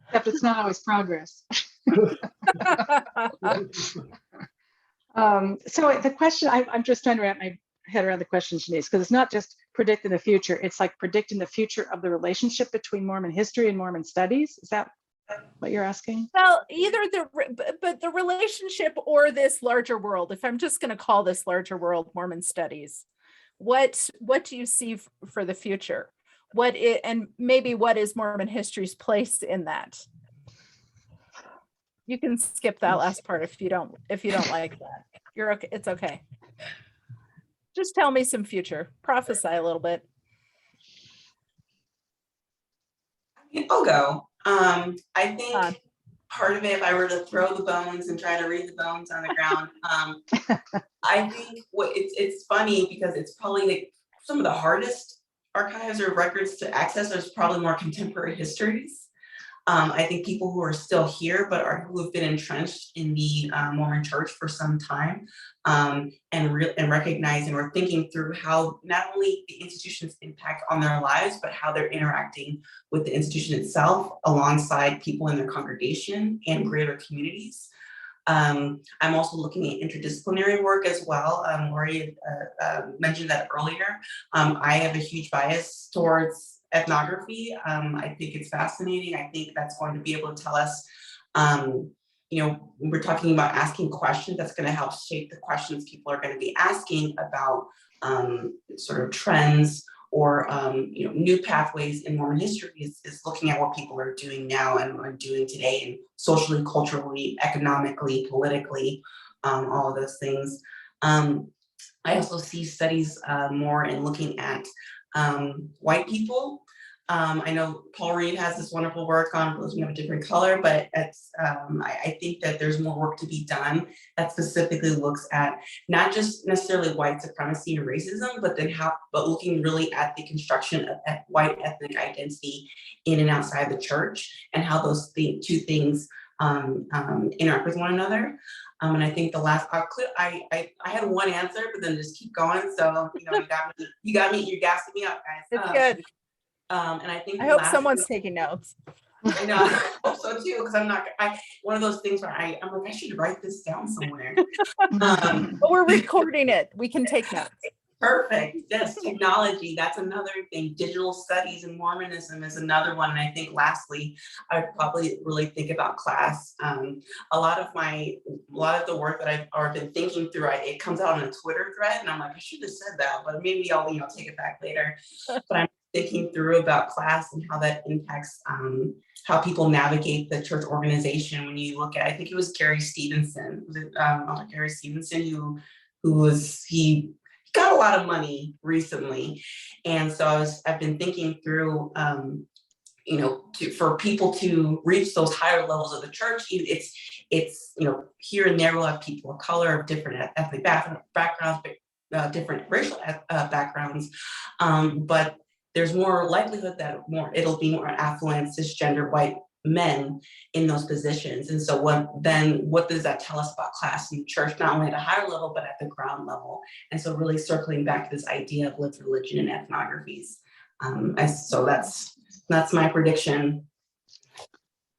Except it's not always progress. So the question, I'm just trying to wrap my head around the question, Janiece, because it's not just predicting the future, it's like predicting the future of the relationship between Mormon history and Mormon studies. Is that what you're asking?
Well, either but the relationship or this larger world, if I'm just going to call this larger world Mormon studies, what do you see for the future? And maybe what is Mormon history's place in that? You can skip that last part if you don't like that. You're okay. It's okay. Just tell me some future. Prophesy a little bit.
I'll go. I think part of it, if I were to throw the bones and try to read the bones on the ground, I think it's funny because it's probably like some of the hardest archives or records to access. There's probably more contemporary histories. I think people who are still here, but who have been entrenched in the Mormon Church for some time, and recognizing or thinking through how not only the institution's impact on their lives, but how they're interacting with the institution itself, alongside people in their congregation and greater communities. I'm also looking at interdisciplinary work as well. Laurie mentioned that earlier. I have a huge bias towards ethnography. I think it's fascinating. I think that's going to be able to tell us, we're talking about asking questions that's going to help shape the questions people are going to be asking about sort of trends or new pathways in Mormon history is looking at what people are doing now and are doing today, and socially, culturally, economically, politically, all of those things. I also see studies more in looking at white people. I know Paul Reed has this wonderful work on Religion of a Different Color, but it's, I think that there's more work to be done that specifically looks at not just necessarily white supremacy and racism, but looking really at the construction of white ethnic identity in and outside the church, and how those two things interact with one another. And I think the last, I had one answer, but then just keep going. So, you got me, you're gassing me up, guys.
It's good.
And I think
I hope someone's taking notes.
I know, I hope so too, because one of those things where I'm like, I should write this down somewhere.
But we're recording it. We can take notes.
Perfect. Yes, technology. That's another thing. Digital studies and Mormonism is another one. And I think lastly, I would probably really think about class. A lot of the work that I've been thinking through, it comes out on a Twitter thread, and I'm like, I should have said that, but maybe I'll take it back later. But I'm thinking through about class and how that impacts how people navigate the church organization. When you look at, I think it was Gary Stevenson, he got a lot of money recently. And so I've been thinking through, for people to reach those higher levels of the church, it's here and there we'll have people of color, of different ethnic backgrounds, different racial backgrounds, but there's more likelihood that it'll be more affluent, cisgender white men in those positions. And so what does that tell us about class in the church, not only at a higher level, but at the ground level? And so really circling back to this idea of lived religion and ethnographies. So that's my prediction.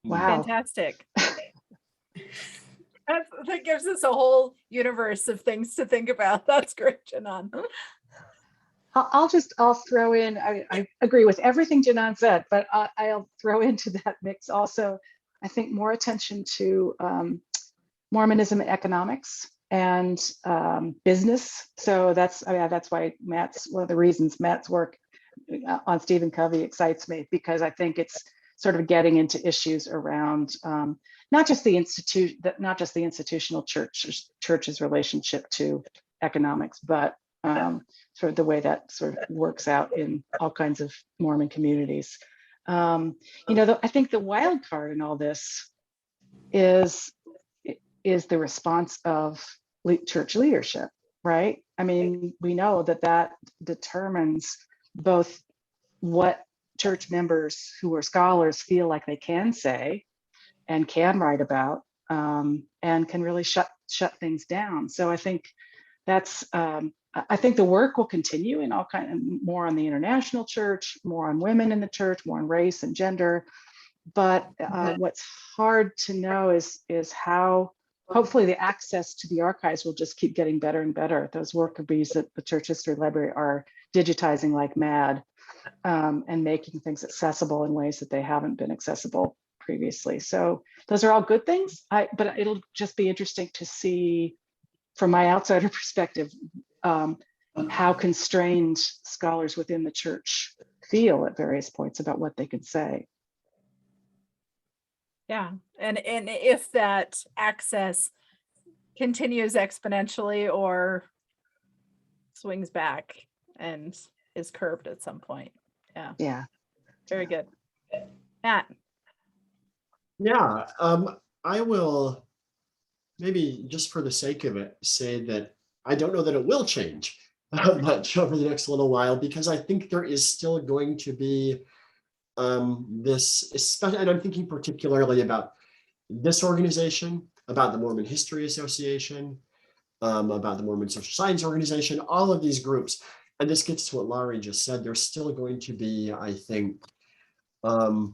Wow.
Fantastic. That gives us a whole universe of things to think about. That's great, Janan.
I'll throw in, I agree with everything Janan said, but I'll throw into that mix also, I think, more attention to Mormonism economics and business. So that's why one of the reasons Matt's work on Stephen Covey excites me, because I think it's sort of getting into issues around not just the institutional church's relationship to economics, but sort of the way that sort of works out in all kinds of Mormon communities. I think the wild card in all this is the response of church leadership, right? I mean, we know that determines both what church members who are scholars feel like they can say and can write about, and can really shut things down. So I think that's I think the work will continue in all kind of more on the international church, more on women in the church, more on race and gender. But what's hard to know is how hopefully the access to the archives will just keep getting better and better. Those workabees at the Church History Library are digitizing like mad, and making things accessible in ways that they haven't been accessible previously. So those are all good things. But it'll just be interesting to see from my outsider perspective, how constrained scholars within the church feel at various points about what they can say.
Yeah, and if that access continues exponentially or swings back and is curbed at some point. Yeah. Very good. Matt.
Yeah, I will maybe just for the sake of it say that I don't know that it will change much over the next little while, because I think there is still going to be this, especially, and I'm thinking particularly about this organization, about the Mormon History Association, about the Mormon Social Science Organization, all of these groups. And this gets to what Laurie just said. There's still going to be, I think, a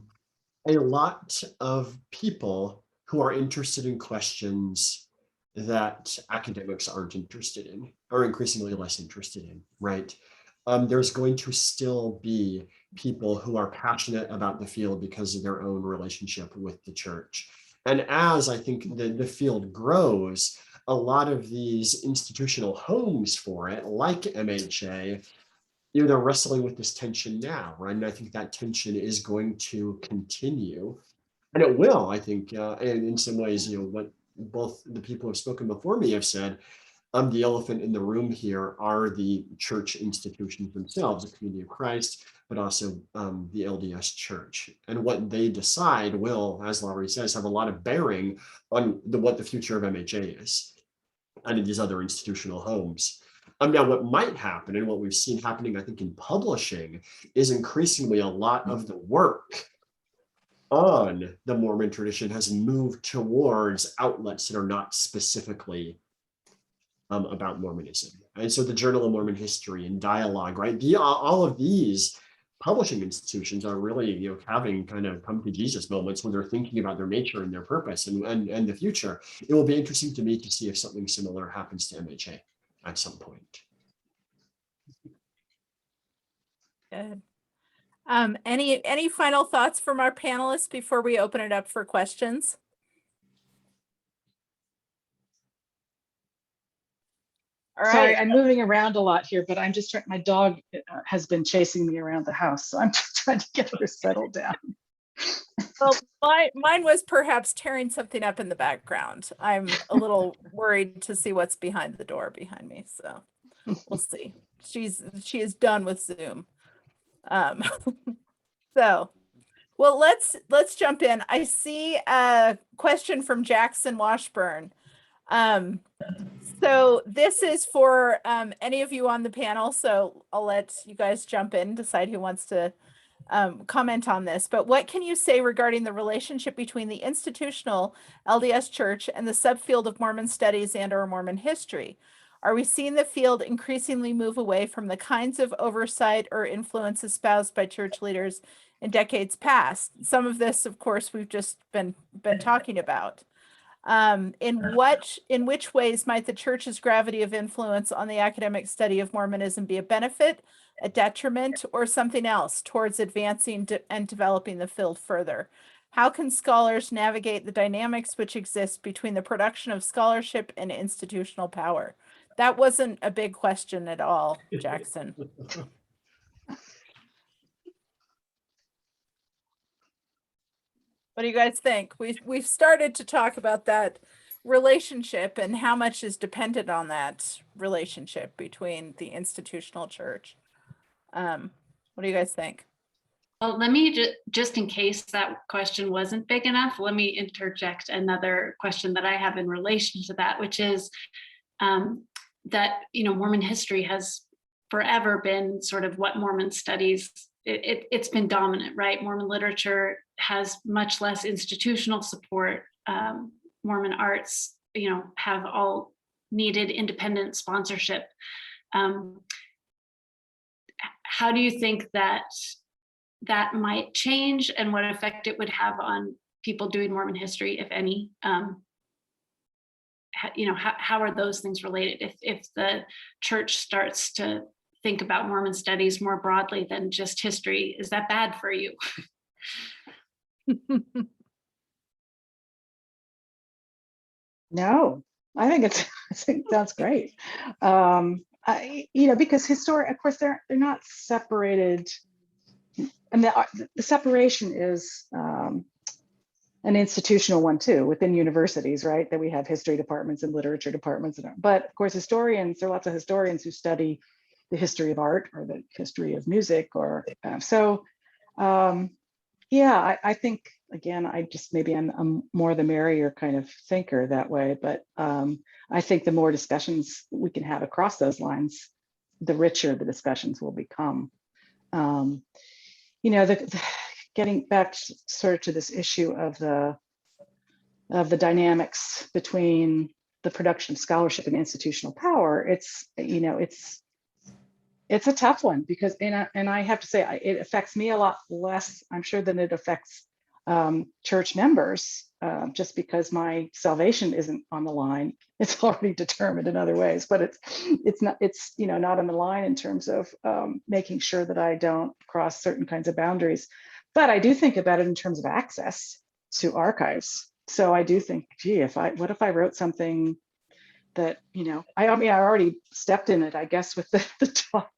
lot of people who are interested in questions that academics aren't interested in, or increasingly less interested in, right? There's going to still be people who are passionate about the field because of their own relationship with the church. And as I think the field grows, a lot of these institutional homes for it, like MHA, they're wrestling with this tension now, right? And I think that tension is going to continue. And it will, I think, and in some ways, what both the people who have spoken before me have said, the elephant in the room here are the church institutions themselves, the Community of Christ, but also the LDS Church. And what they decide will, as Laurie says, have a lot of bearing on what the future of MHA is and in these other institutional homes. Now, what might happen, and what we've seen happening, I think, in publishing, is increasingly a lot of the work on the Mormon tradition has moved towards outlets that are not specifically about Mormonism. And so the Journal of Mormon History and Dialogue, right? All of these publishing institutions are really, having kind of come to Jesus moments when they're thinking about their nature and their purpose and the future. It will be interesting to me to see if something similar happens to MHA at some point.
Good. Any final thoughts from our panelists before we open it up for questions? All right.
Sorry, I'm moving around a lot here, but I'm just trying, my dog has been chasing me around the house, so I'm just trying to get her settled down.
Well, mine was perhaps tearing something up in the background. I'm a little worried to see what's behind the door behind me, so we'll see. She is done with Zoom. So, well, let's jump in. I see a question from Jackson Washburn. So this is for any of you on the panel, so I'll let you guys jump in, decide who wants to comment on this. But what can you say regarding the relationship between the institutional LDS Church and the subfield of Mormon studies and/or Mormon history? Are we seeing the field increasingly move away from the kinds of oversight or influence espoused by church leaders in decades past? Some of this, of course, we've just been talking about. In which ways might the church's gravity of influence on the academic study of Mormonism be a benefit, a detriment, or something else towards advancing and developing the field further? How can scholars navigate the dynamics which exist between the production of scholarship and institutional power? That wasn't a big question at all, Jackson. What do you guys think? We've started to talk about that relationship and how much is dependent on that relationship between the institutional church. What do you guys think?
Well, let me just in case that question wasn't big enough, let me interject another question that I have in relation to that, which is that, Mormon history has forever been sort of what Mormon studies, it's been dominant, right? Mormon literature has much less institutional support. Mormon arts, have all needed independent sponsorship. How do you think that that might change, and what effect it would have on people doing Mormon history, if any? How are those things related? If the church starts to think about Mormon studies more broadly than just history, is that bad for you?
No, I think that's great. Because of course, they're not separated. And the separation is an institutional one too, within universities, right? That we have history departments and literature departments. But of course, historians, there are lots of historians who study the history of art or the history of music, or yeah, I think, again, I'm more the merrier kind of thinker that way, but I think the more discussions we can have across those lines, the richer the discussions will become. Getting back sort of to this issue of the dynamics between the production of scholarship and institutional power, it's a tough one, because and I have to say it affects me a lot less, I'm sure, than it affects church members, just because my salvation isn't on the line. It's already determined in other ways, but it's not on the line in terms of making sure that I don't cross certain kinds of boundaries. But I do think about it in terms of access to archives. So I do think, gee, what if I wrote something that, I already stepped in it, I guess, with the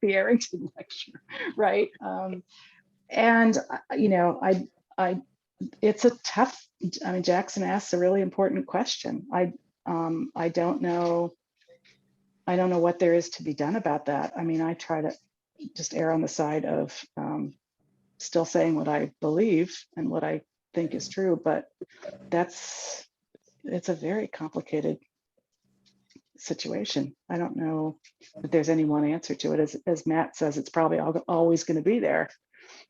Arrington lecture, right? It's a tough, Jackson asks a really important question. I don't know what there is to be done about that. I try to just err on the side of still saying what I believe and what I think is true, but it's a very complicated situation. I don't know if there's any one answer to it. As Matt says, it's probably always going to be there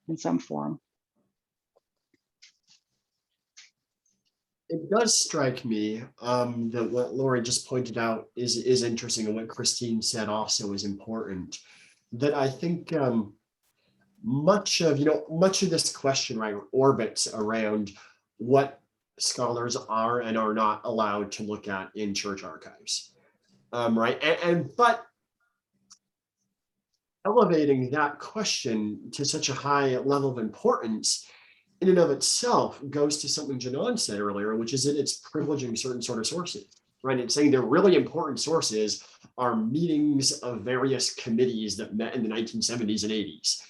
in some form.
It does strike me that what Laurie just pointed out is interesting, and what Kristine said also is important. That I think much of this question, right, orbits around what scholars are and are not allowed to look at in church archives, right? But elevating that question to such a high level of importance in and of itself goes to something Janan said earlier, which is that it's privileging certain sort of sources, right? It's saying the really important sources are meetings of various committees that met in the 1970s and 80s.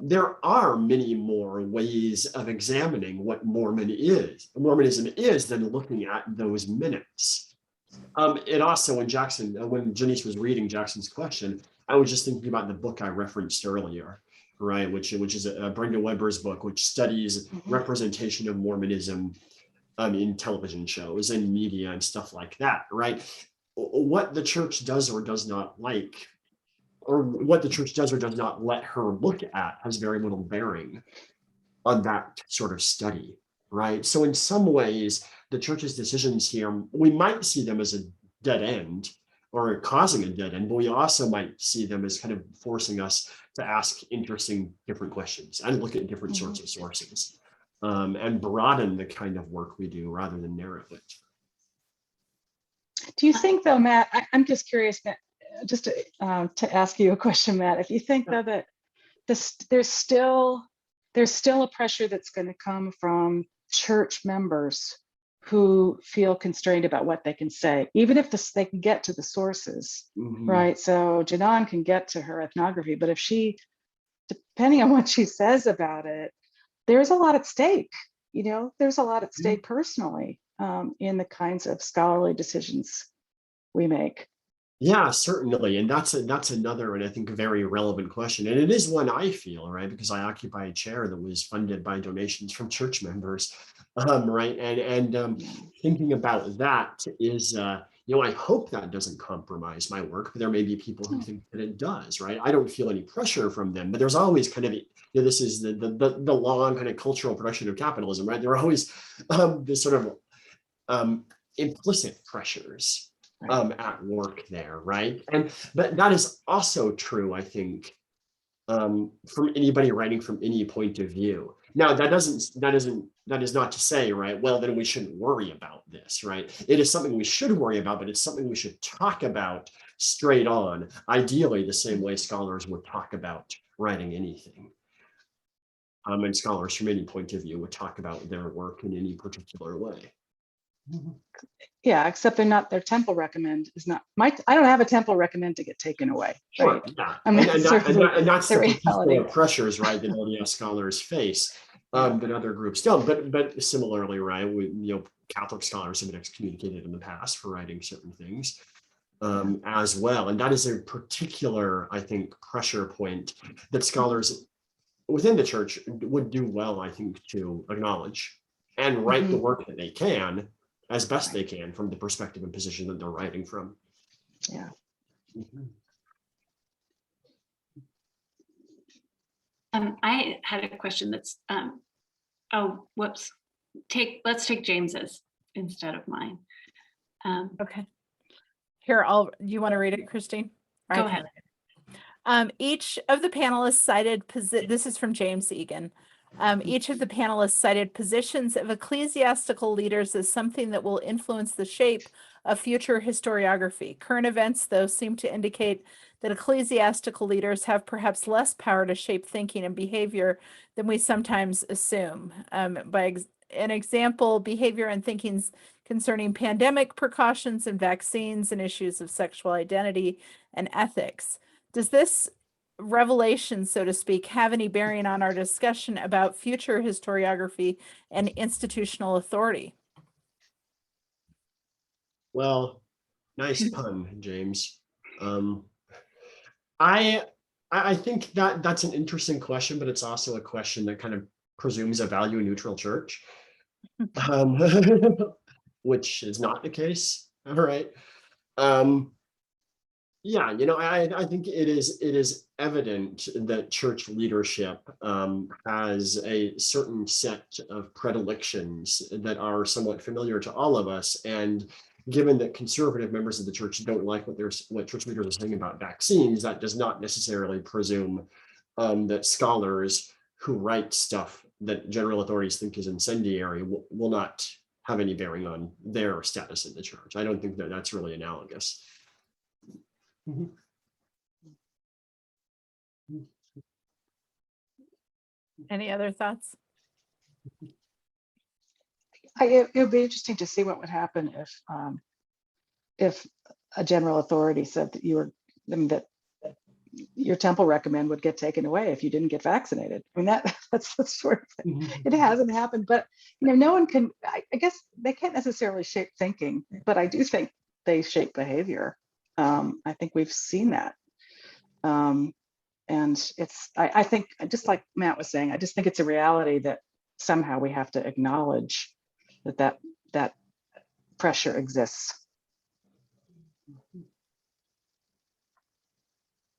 There are many more ways of examining what Mormonism is than looking at those minutes. It also, when Janiece was reading Jackson's question, I was just thinking about the book I referenced earlier, right? Which is Brenda Weber's book, which studies representation of Mormonism in television shows and media and stuff like that, right? What the church does or does not like, or what the church does or does not let her look at, has very little bearing on that sort of study, right? So in some ways, the church's decisions here, we might see them as a dead end or causing a dead end, but we also might see them as kind of forcing us to ask interesting different questions and look at different sorts of sources, and broaden the kind of work we do rather than narrow it.
Do you think, though, Matt, I'm just curious, Matt, just to ask you a question, Matt, if you think, though, that there's still a pressure that's going to come from church members who feel constrained about what they can say, even if they can get to the sources, right? So Janan can get to her ethnography, but if depending on what she says about it, there's a lot at stake. There's a lot at stake personally in the kinds of scholarly decisions we make.
Yeah, certainly. And that's another, and I think a very relevant question. And it is one I feel, right, because I occupy a chair that was funded by donations from church members, right? And thinking about that is, I hope that doesn't compromise my work, but there may be people who think that it does, right? I don't feel any pressure from them, but there's always kind of, this is the long kind of cultural production of capitalism, right? There are always this sort of implicit pressures at work there, right? But that is also true, I think, from anybody writing from any point of view. Now, that is not to say, right, well, then we shouldn't worry about this, right? It is something we should worry about, but it's something we should talk about straight on, ideally the same way scholars would talk about writing anything. And scholars from any point of view would talk about their work in any particular way.
Yeah, except their temple recommend is not I don't have a temple recommend to get taken away.
Sure,
right?
yeah.
I mean,
and that's the
reality.
particular pressures, right, that LDS scholars face, that other groups don't. But similarly, right, Catholic scholars have been excommunicated in the past for writing certain things as well. And that is a particular, I think, pressure point that scholars within the church would do well, I think, to acknowledge and write the work that they can as best they can from the perspective and position that they're writing from.
Yeah.
I had a question that's, oh, whoops. Let's take James's instead of mine.
Okay. Here, you want to read it, Kristine?
Go ahead.
Each of the panelists cited, this is from James Egan. Each of the panelists cited positions of ecclesiastical leaders as something that will influence the shape of future historiography. Current events, though, seem to indicate that ecclesiastical leaders have perhaps less power to shape thinking and behavior than we sometimes assume. By an example, behavior and thinkings concerning pandemic precautions and vaccines and issues of sexual identity and ethics. Does this revelation, so to speak, have any bearing on our discussion about future historiography and institutional authority?
Well, nice pun, James. I think that's an interesting question, but it's also a question that kind of presumes a value neutral church, which is not the case. All right. Yeah, I think it is evident that church leadership has a certain set of predilections that are somewhat familiar to all of us. And given that conservative members of the church don't like what church leaders are saying about vaccines, that does not necessarily presume that scholars who write stuff that general authorities think is incendiary will not have any bearing on their status in the church. I don't think that that's really analogous.
Any other thoughts?
It would be interesting to see what would happen if a general authority said that that your temple recommend would get taken away if you didn't get vaccinated. I mean, that's the sort of thing. It hasn't happened, but no one can. I guess they can't necessarily shape thinking, but I do think they shape behavior. I think we've seen that. And I think, just like Matt was saying, I just think it's a reality that somehow we have to acknowledge that pressure exists.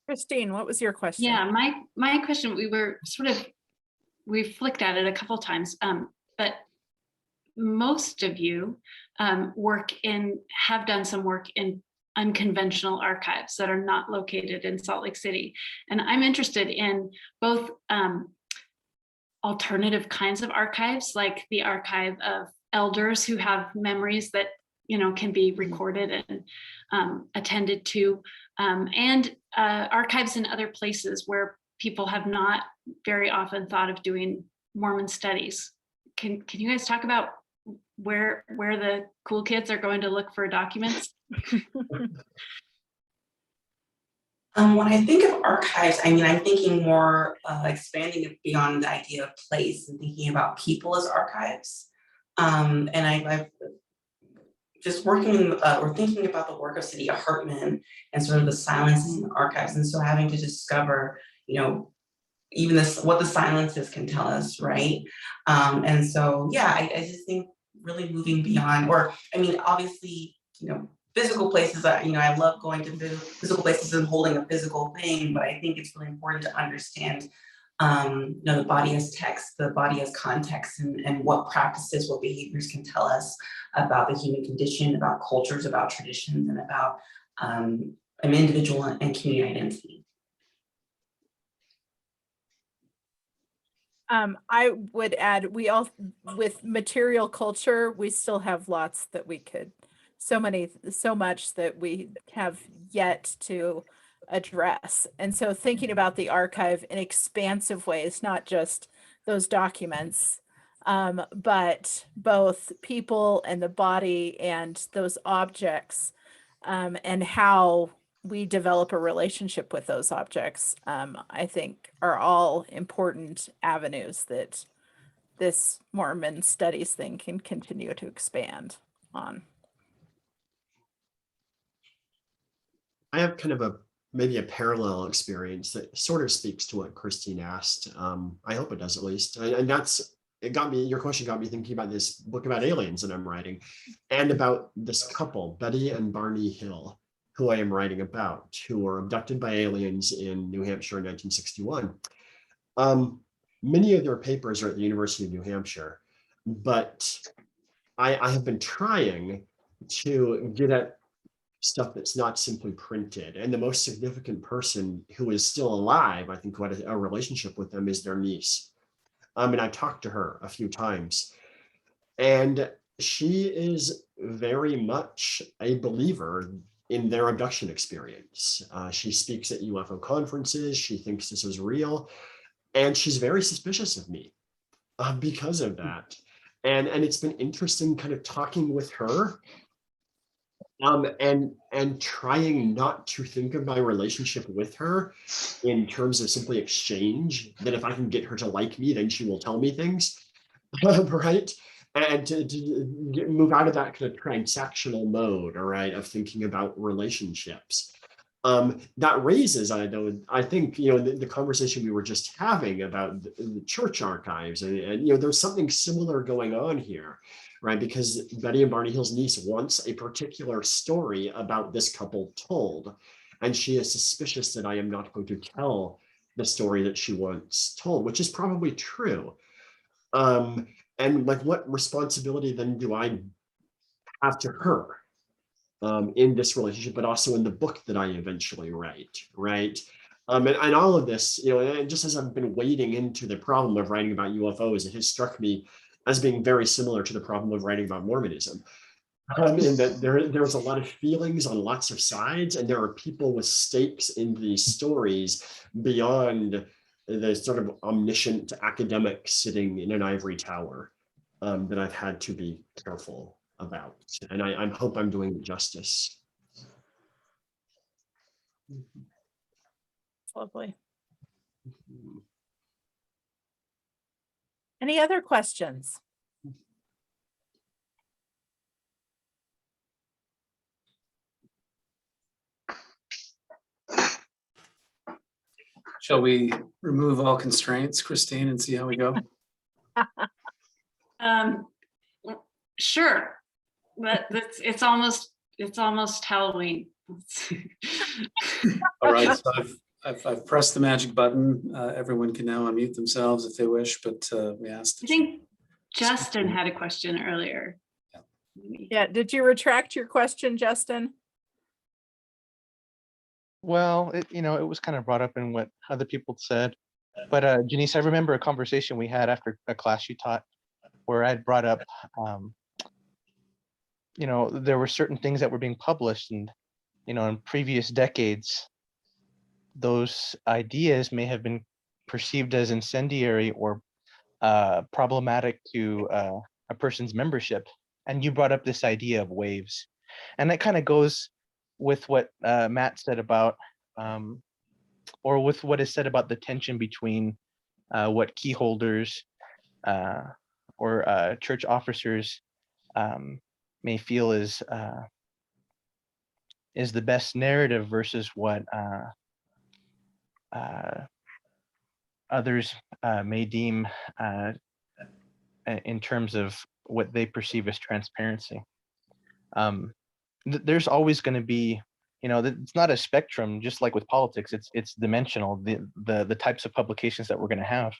Kristine, what was your question?
Yeah, my question, we flicked at it a couple times, but most of you have done some work in unconventional archives that are not located in Salt Lake City. And I'm interested in both alternative kinds of archives, like the archive of elders who have memories that can be recorded and attended to, and archives in other places where people have not very often thought of doing Mormon studies. Can you guys talk about where the cool kids are going to look for documents?
When I think of archives, I'm thinking more expanding it beyond the idea of place and thinking about people as archives. And I've just working or thinking about the work of Cydia Hartman and sort of the silences in the archives, and so having to discover, even what the silences can tell us, right? And so, yeah, I just think really moving beyond, obviously, physical places. I love going to physical places and holding a physical thing, but I think it's really important to understand the body as text, the body as context, and what practices, what behaviors can tell us about the human condition, about cultures, about traditions, and about an individual and community identity.
I would add, with material culture, we still have lots that we could, so much that we have yet to address. And so thinking about the archive in expansive ways, not just those documents, but both people and the body and those objects, and how we develop a relationship with those objects, I think are all important avenues that this Mormon studies thing can continue to expand on.
I have kind of maybe a parallel experience that sort of speaks to what Kristine asked. I hope it does, at least. And your question got me thinking about this book about aliens that I'm writing, and about this couple, Betty and Barney Hill, who I am writing about, who were abducted by aliens in New Hampshire in 1961. Many of their papers are at the University of New Hampshire, but I have been trying to get at stuff that's not simply printed. And the most significant person who is still alive, I think, who had a relationship with them, is their niece. And I talked to her a few times, and she is very much a believer in their abduction experience. She speaks at UFO conferences. She thinks this was real, and she's very suspicious of me because of that. And it's been interesting kind of talking with her, and trying not to think of my relationship with her in terms of simply exchange, that if I can get her to like me, then she will tell me things, right? And to move out of that kind of transactional mode, all right, of thinking about relationships. That raises, I think, the conversation we were just having about the church archives, and there's something similar going on here, right? Because Betty and Barney Hill's niece wants a particular story about this couple told, and she is suspicious that I am not going to tell the story that she wants told, which is probably true. And like, what responsibility then do I have to her in this relationship, but also in the book that I eventually write, right? And all of this, and just as I've been wading into the problem of writing about UFOs, it has struck me as being very similar to the problem of writing about Mormonism. In that there's a lot of feelings on lots of sides, and there are people with stakes in these stories beyond the sort of omniscient academic sitting in an ivory tower, that I've had to be careful about. And I hope I'm doing it justice.
Lovely. Any other questions?
Shall we remove all constraints, Kristine, and see how we go?
Sure, but it's almost Halloween.
All right, so I've pressed the magic button. Everyone can now unmute themselves if they wish, but we asked.
I think Justin had a question earlier.
Yeah, did you retract your question, Justin?
Well, it was kind of brought up in what other people said, but Janiece, I remember a conversation we had after a class you taught where I'd brought up, there were certain things that were being published, and, in previous decades, those ideas may have been perceived as incendiary or problematic to a person's membership. And you brought up this idea of waves, and that kind of goes with what Matt said about, or with what is said about the tension between what key holders or church officers may feel is the best narrative versus what others may deem in terms of what they perceive as transparency. There's always going to be it's not a spectrum, just like with politics, it's dimensional, the types of publications that we're going to have.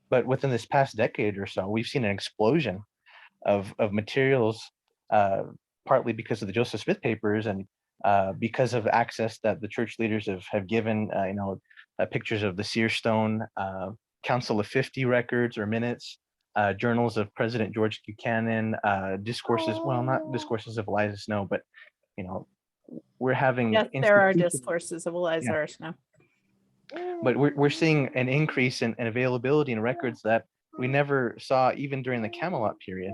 But within this past decade or so, we've seen an explosion of materials, partly because of the Joseph Smith papers and because of access that the church leaders have given, pictures of the Seer Stone, Council of 50 records or minutes, journals of President George Buchanan, discourses, well, not discourses of Eliza Snow, but, we're having.
Yes, there are discourses of Eliza
Yeah.
Snow.
But we're seeing an increase in availability in records that we never saw even during the Camelot period.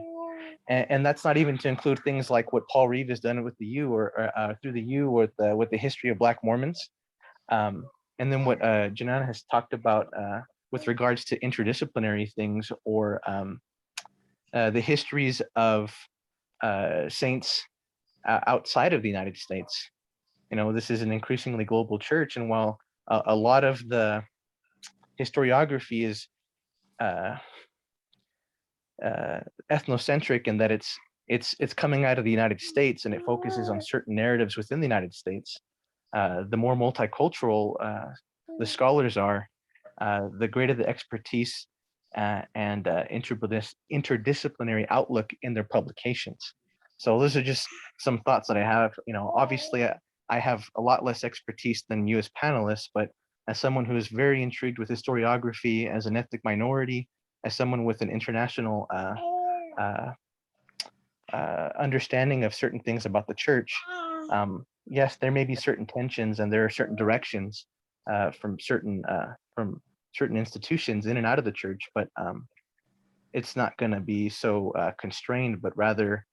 And that's not even to include things like what Paul Reeve has done with the U or through the U with the history of Black Mormons. And then what Janan has talked about with regards to interdisciplinary things or the histories of saints outside of the United States. This is an increasingly global church. And while a lot of the historiography is ethnocentric in that it's coming out of the United States and it focuses on certain narratives within the United States, the more multicultural the scholars are, the greater the expertise and interdisciplinary outlook in their publications. So those are just some thoughts that I have. Obviously I have a lot less expertise than you as panelists, but as someone who is very intrigued with historiography, as an ethnic minority, as someone with an international understanding of certain things about the church, yes, there may be certain tensions and there are certain directions from certain institutions in and out of the church, but it's not going to be so constrained, but rather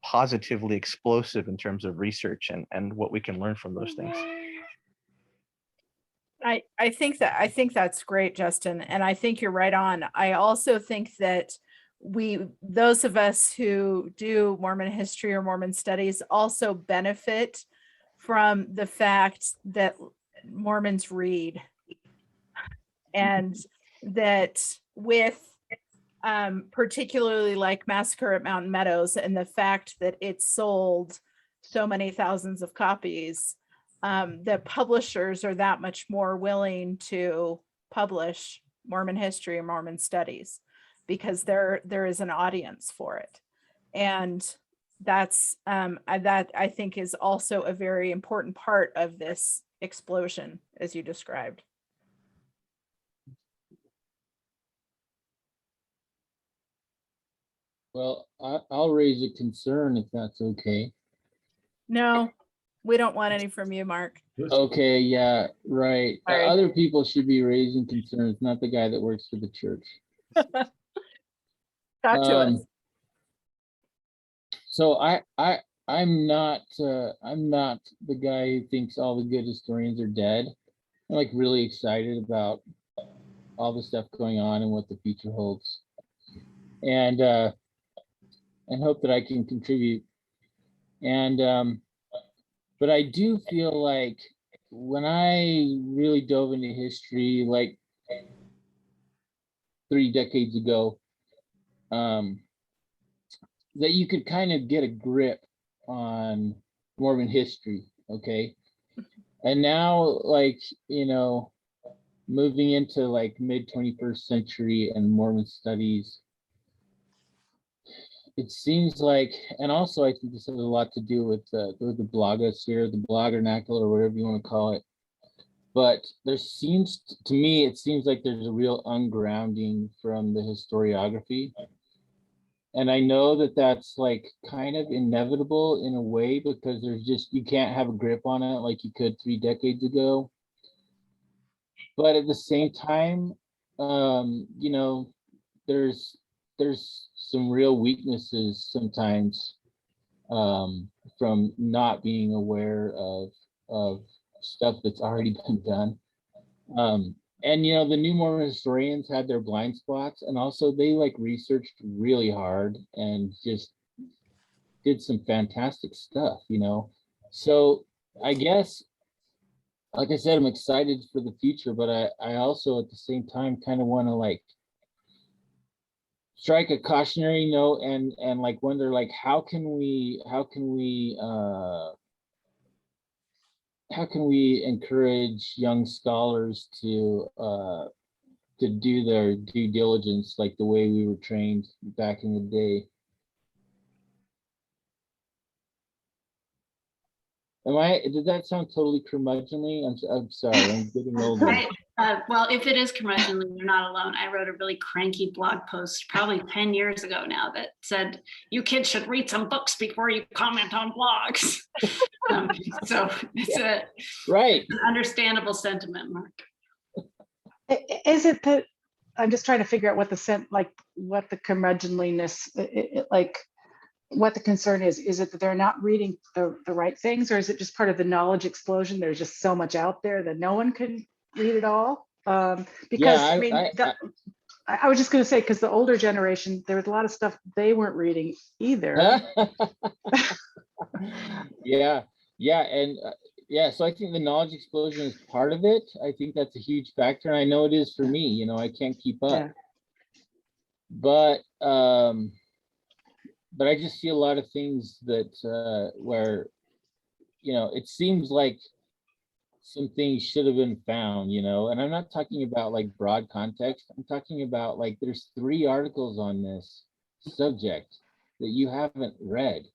positively explosive in terms of research and what we can learn from those things.
I think that's great, Justin, and I think you're right on. I also think that those of us who do Mormon history or Mormon studies also benefit from the fact that Mormons read, and that with particularly like Massacre at Mountain Meadows and the fact that it sold so many thousands of copies, that publishers are that much more willing to publish Mormon history or Mormon studies because there is an audience for it. And that's that I think is also a very important part of this explosion, as you described.
Well, I'll raise a concern if that's okay.
No, we don't want any from you, Mark.
Okay, yeah, right.
Sorry.
Other people should be raising concerns, not the guy that works for the church.
Talk to us.
So I'm not the guy who thinks all the good historians are dead. I'm like really excited about all the stuff going on and what the future holds, and hope that I can contribute. And but I do feel like when I really dove into history, like 3 decades ago, that you could kind of get a grip on Mormon history, okay? And now, like, moving into like mid-21st century and Mormon studies, it seems like, and also I think this has a lot to do with the blogosphere, the blog vernacular, or whatever you want to call it. But there seems, to me, it seems like there's a real ungrounding from the historiography. And I know that that's like kind of inevitable in a way, because there's just, you can't have a grip on it like you could 3 decades ago. But at the same time, there's some real weaknesses sometimes from not being aware of stuff that's already been done. And the new Mormon historians had their blind spots, and also they like researched really hard and just did some fantastic stuff, So I guess, like I said, I'm excited for the future, but I also at the same time kind of want to like strike a cautionary note and like wonder like how can we how can we encourage young scholars to do their due diligence like the way we were trained back in the day? Did that sound totally curmudgeonly? I'm sorry, I'm getting older.
Well, if it is curmudgeonly, you're not alone. I wrote a really cranky blog post probably 10 years ago now that said, you kids should read some books before you comment on blogs. So it's a
right.
understandable sentiment, Mark.
Is it that I'm just trying to figure out what what the curmudgeonliness, like what the concern is? Is it that they're not reading the right things, or is it just part of the knowledge explosion? There's just so much out there that no one can read it all. Because I was just going to say, because the older generation, there was a lot of stuff they weren't reading either.
Yeah, and so I think the knowledge explosion is part of it. I think that's a huge factor, and I know it is for me. You know, I can't keep up. Yeah. But I just see a lot of things that where, you know, it seems like some things should have been found, you know, and I'm not talking about like broad context. I'm talking about like there's 3 articles on this subject that you haven't read.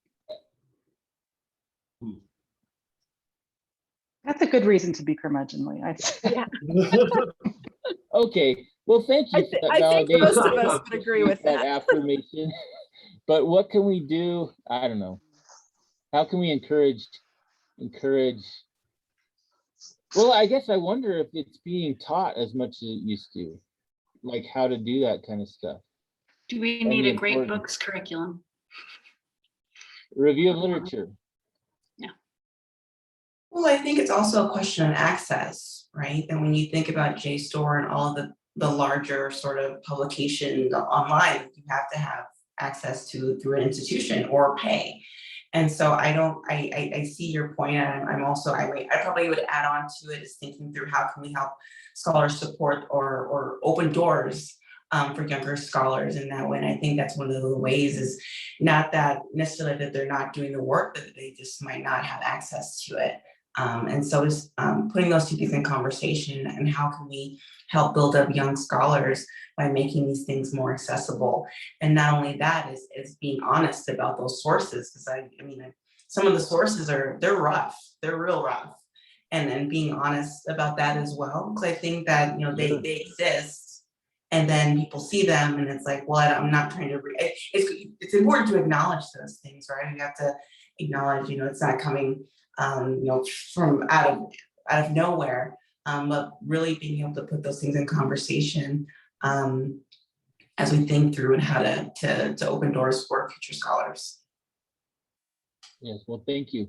That's a good reason to be curmudgeonly, I'd say.
Yeah.
Okay, well, thank you for that
I think most of
validation.
us would agree with that.
Affirmation. But what can we do? I don't know. How can we encourage? Well, I guess I wonder if it's being taught as much as it used to, like how to do that kind of stuff.
Do we need a great books curriculum?
Review of literature.
Yeah.
Well, I think it's also a question of access, right? And when you think about JSTOR and all of the larger sort of publications online, you have to have access to through an institution or pay. And so I see your point, and I'm also, I probably would add on to it is thinking through how can we help scholars support or open doors for younger scholars in that way. And I think that's one of the ways is not that necessarily that they're not doing the work, but they just might not have access to it. And so it's putting those 2 things in conversation, and how can we help build up young scholars by making these things more accessible. And not only that is being honest about those sources, because I mean, some of the sources they're rough, they're real rough. And then being honest about that as well. Because I think that, you know, they exist, and then people see them and it's like, well, I'm not trying to read. It's important to acknowledge those things, right? You have to acknowledge, you know, it's not coming you know, from out of nowhere, but really being able to put those things in conversation as we think through and how to open doors for future scholars.
Yes, well, thank you.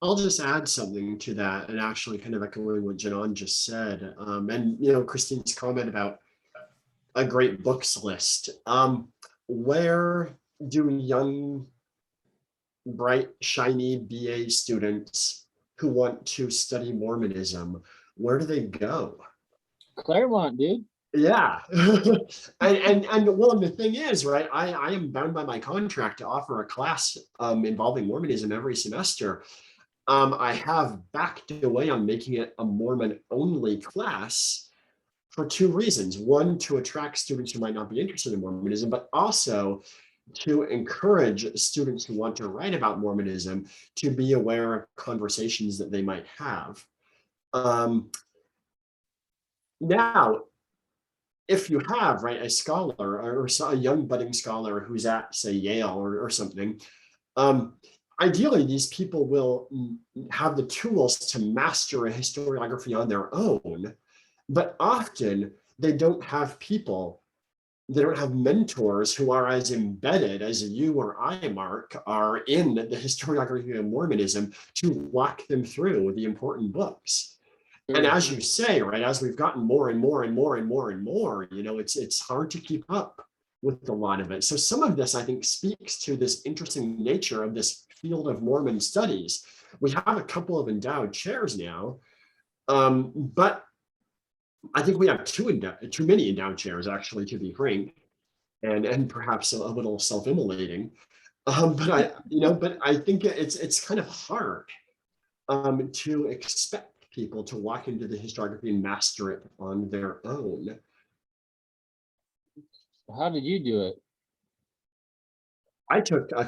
I'll just add something to that, and actually kind of echoing what Janan just said, and you know, Kristine's comment about a great books list. Where do young, bright, shiny BA students who want to study Mormonism, where do they go?
Claremont, dude.
Yeah. and well, the thing is, right, I am bound by my contract to offer a class involving Mormonism every semester. I have backed away on making it a Mormon only class for 2 reasons. One, to attract students who might not be interested in Mormonism, but also to encourage students who want to write about Mormonism to be aware of conversations that they might have. Now, if you have, right, a scholar or a young budding scholar who's at, say, Yale or something, ideally, these people will have the tools to master a historiography on their own, but often they don't have people. They don't have mentors who are as embedded as you or I, Mark, are in the historiography of Mormonism to walk them through the important books. And as you say, right, as we've gotten more and more, you know, it's hard to keep up with a lot of it. So some of this, I think, speaks to this interesting nature of this field of Mormon studies. We have a couple of endowed chairs now, but I think we have too many endowed chairs, actually, to be frank, and perhaps a little self-immolating. But I think it's kind of hard to expect people to walk into the historiography and master it on their own.
How did you do it?
I took a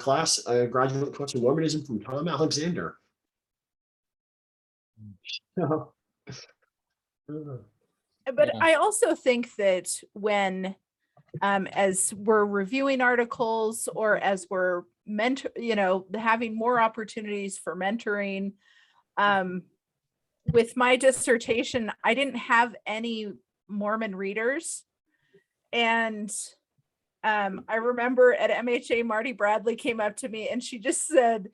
graduate course in Mormonism from Tom Alexander. So,
But
Yeah.
I also think that when, as we're reviewing articles or as we're having more opportunities for mentoring, with my dissertation, I didn't have any Mormon readers. And I remember at MHA, Marty Bradley came up to me and she just said,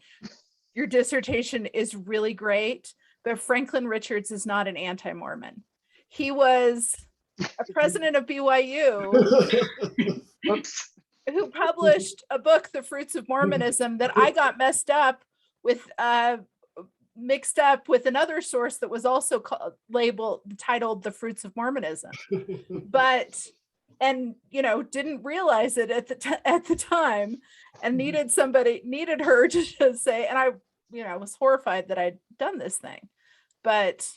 "Your dissertation is really great, but Franklin Richards is not an anti-Mormon. He was a president of BYU who published a book, The Fruits of Mormonism, that I got mixed up with another source that was also titled The Fruits of Mormonism, and didn't realize it at the time, and needed her to just say, and I was horrified that I'd done this thing, but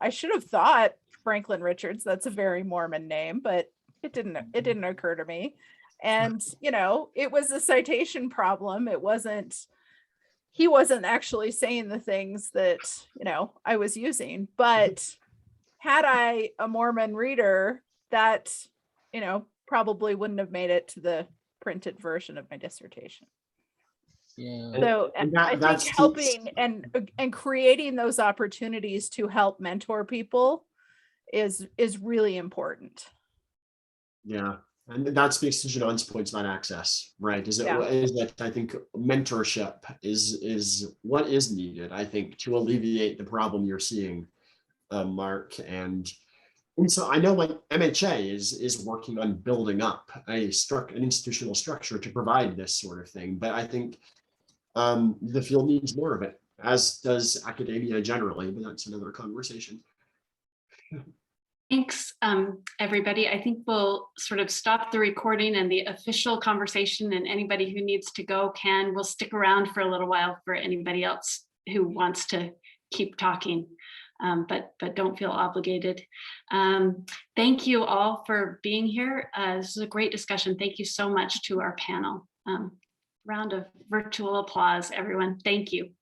I should have thought Franklin Richards, that's a very Mormon name, but it didn't occur to me. And it was a citation problem. He wasn't actually saying the things that I was using, but had I a Mormon reader, that probably wouldn't have made it to the printed version of my dissertation.
Yeah.
So I think
speaks-
helping and creating those opportunities to help mentor people is really important.
Yeah, and that speaks to Janan's points about access, right? Is
Yeah.
that I think mentorship is what is needed, I think, to alleviate the problem you're seeing, Mark. And so I know like MHA is working on building up an institutional structure to provide this sort of thing, but I think the field needs more of it, as does academia generally, but that's another conversation.
Thanks, everybody. I think we'll sort of stop the recording and the official conversation, and anybody who needs to go we'll stick around for a little while for anybody else who wants to keep talking, but don't feel obligated. Thank you all for being here. This is a great discussion. Thank you so much to our panel. Round of virtual applause, everyone. Thank you.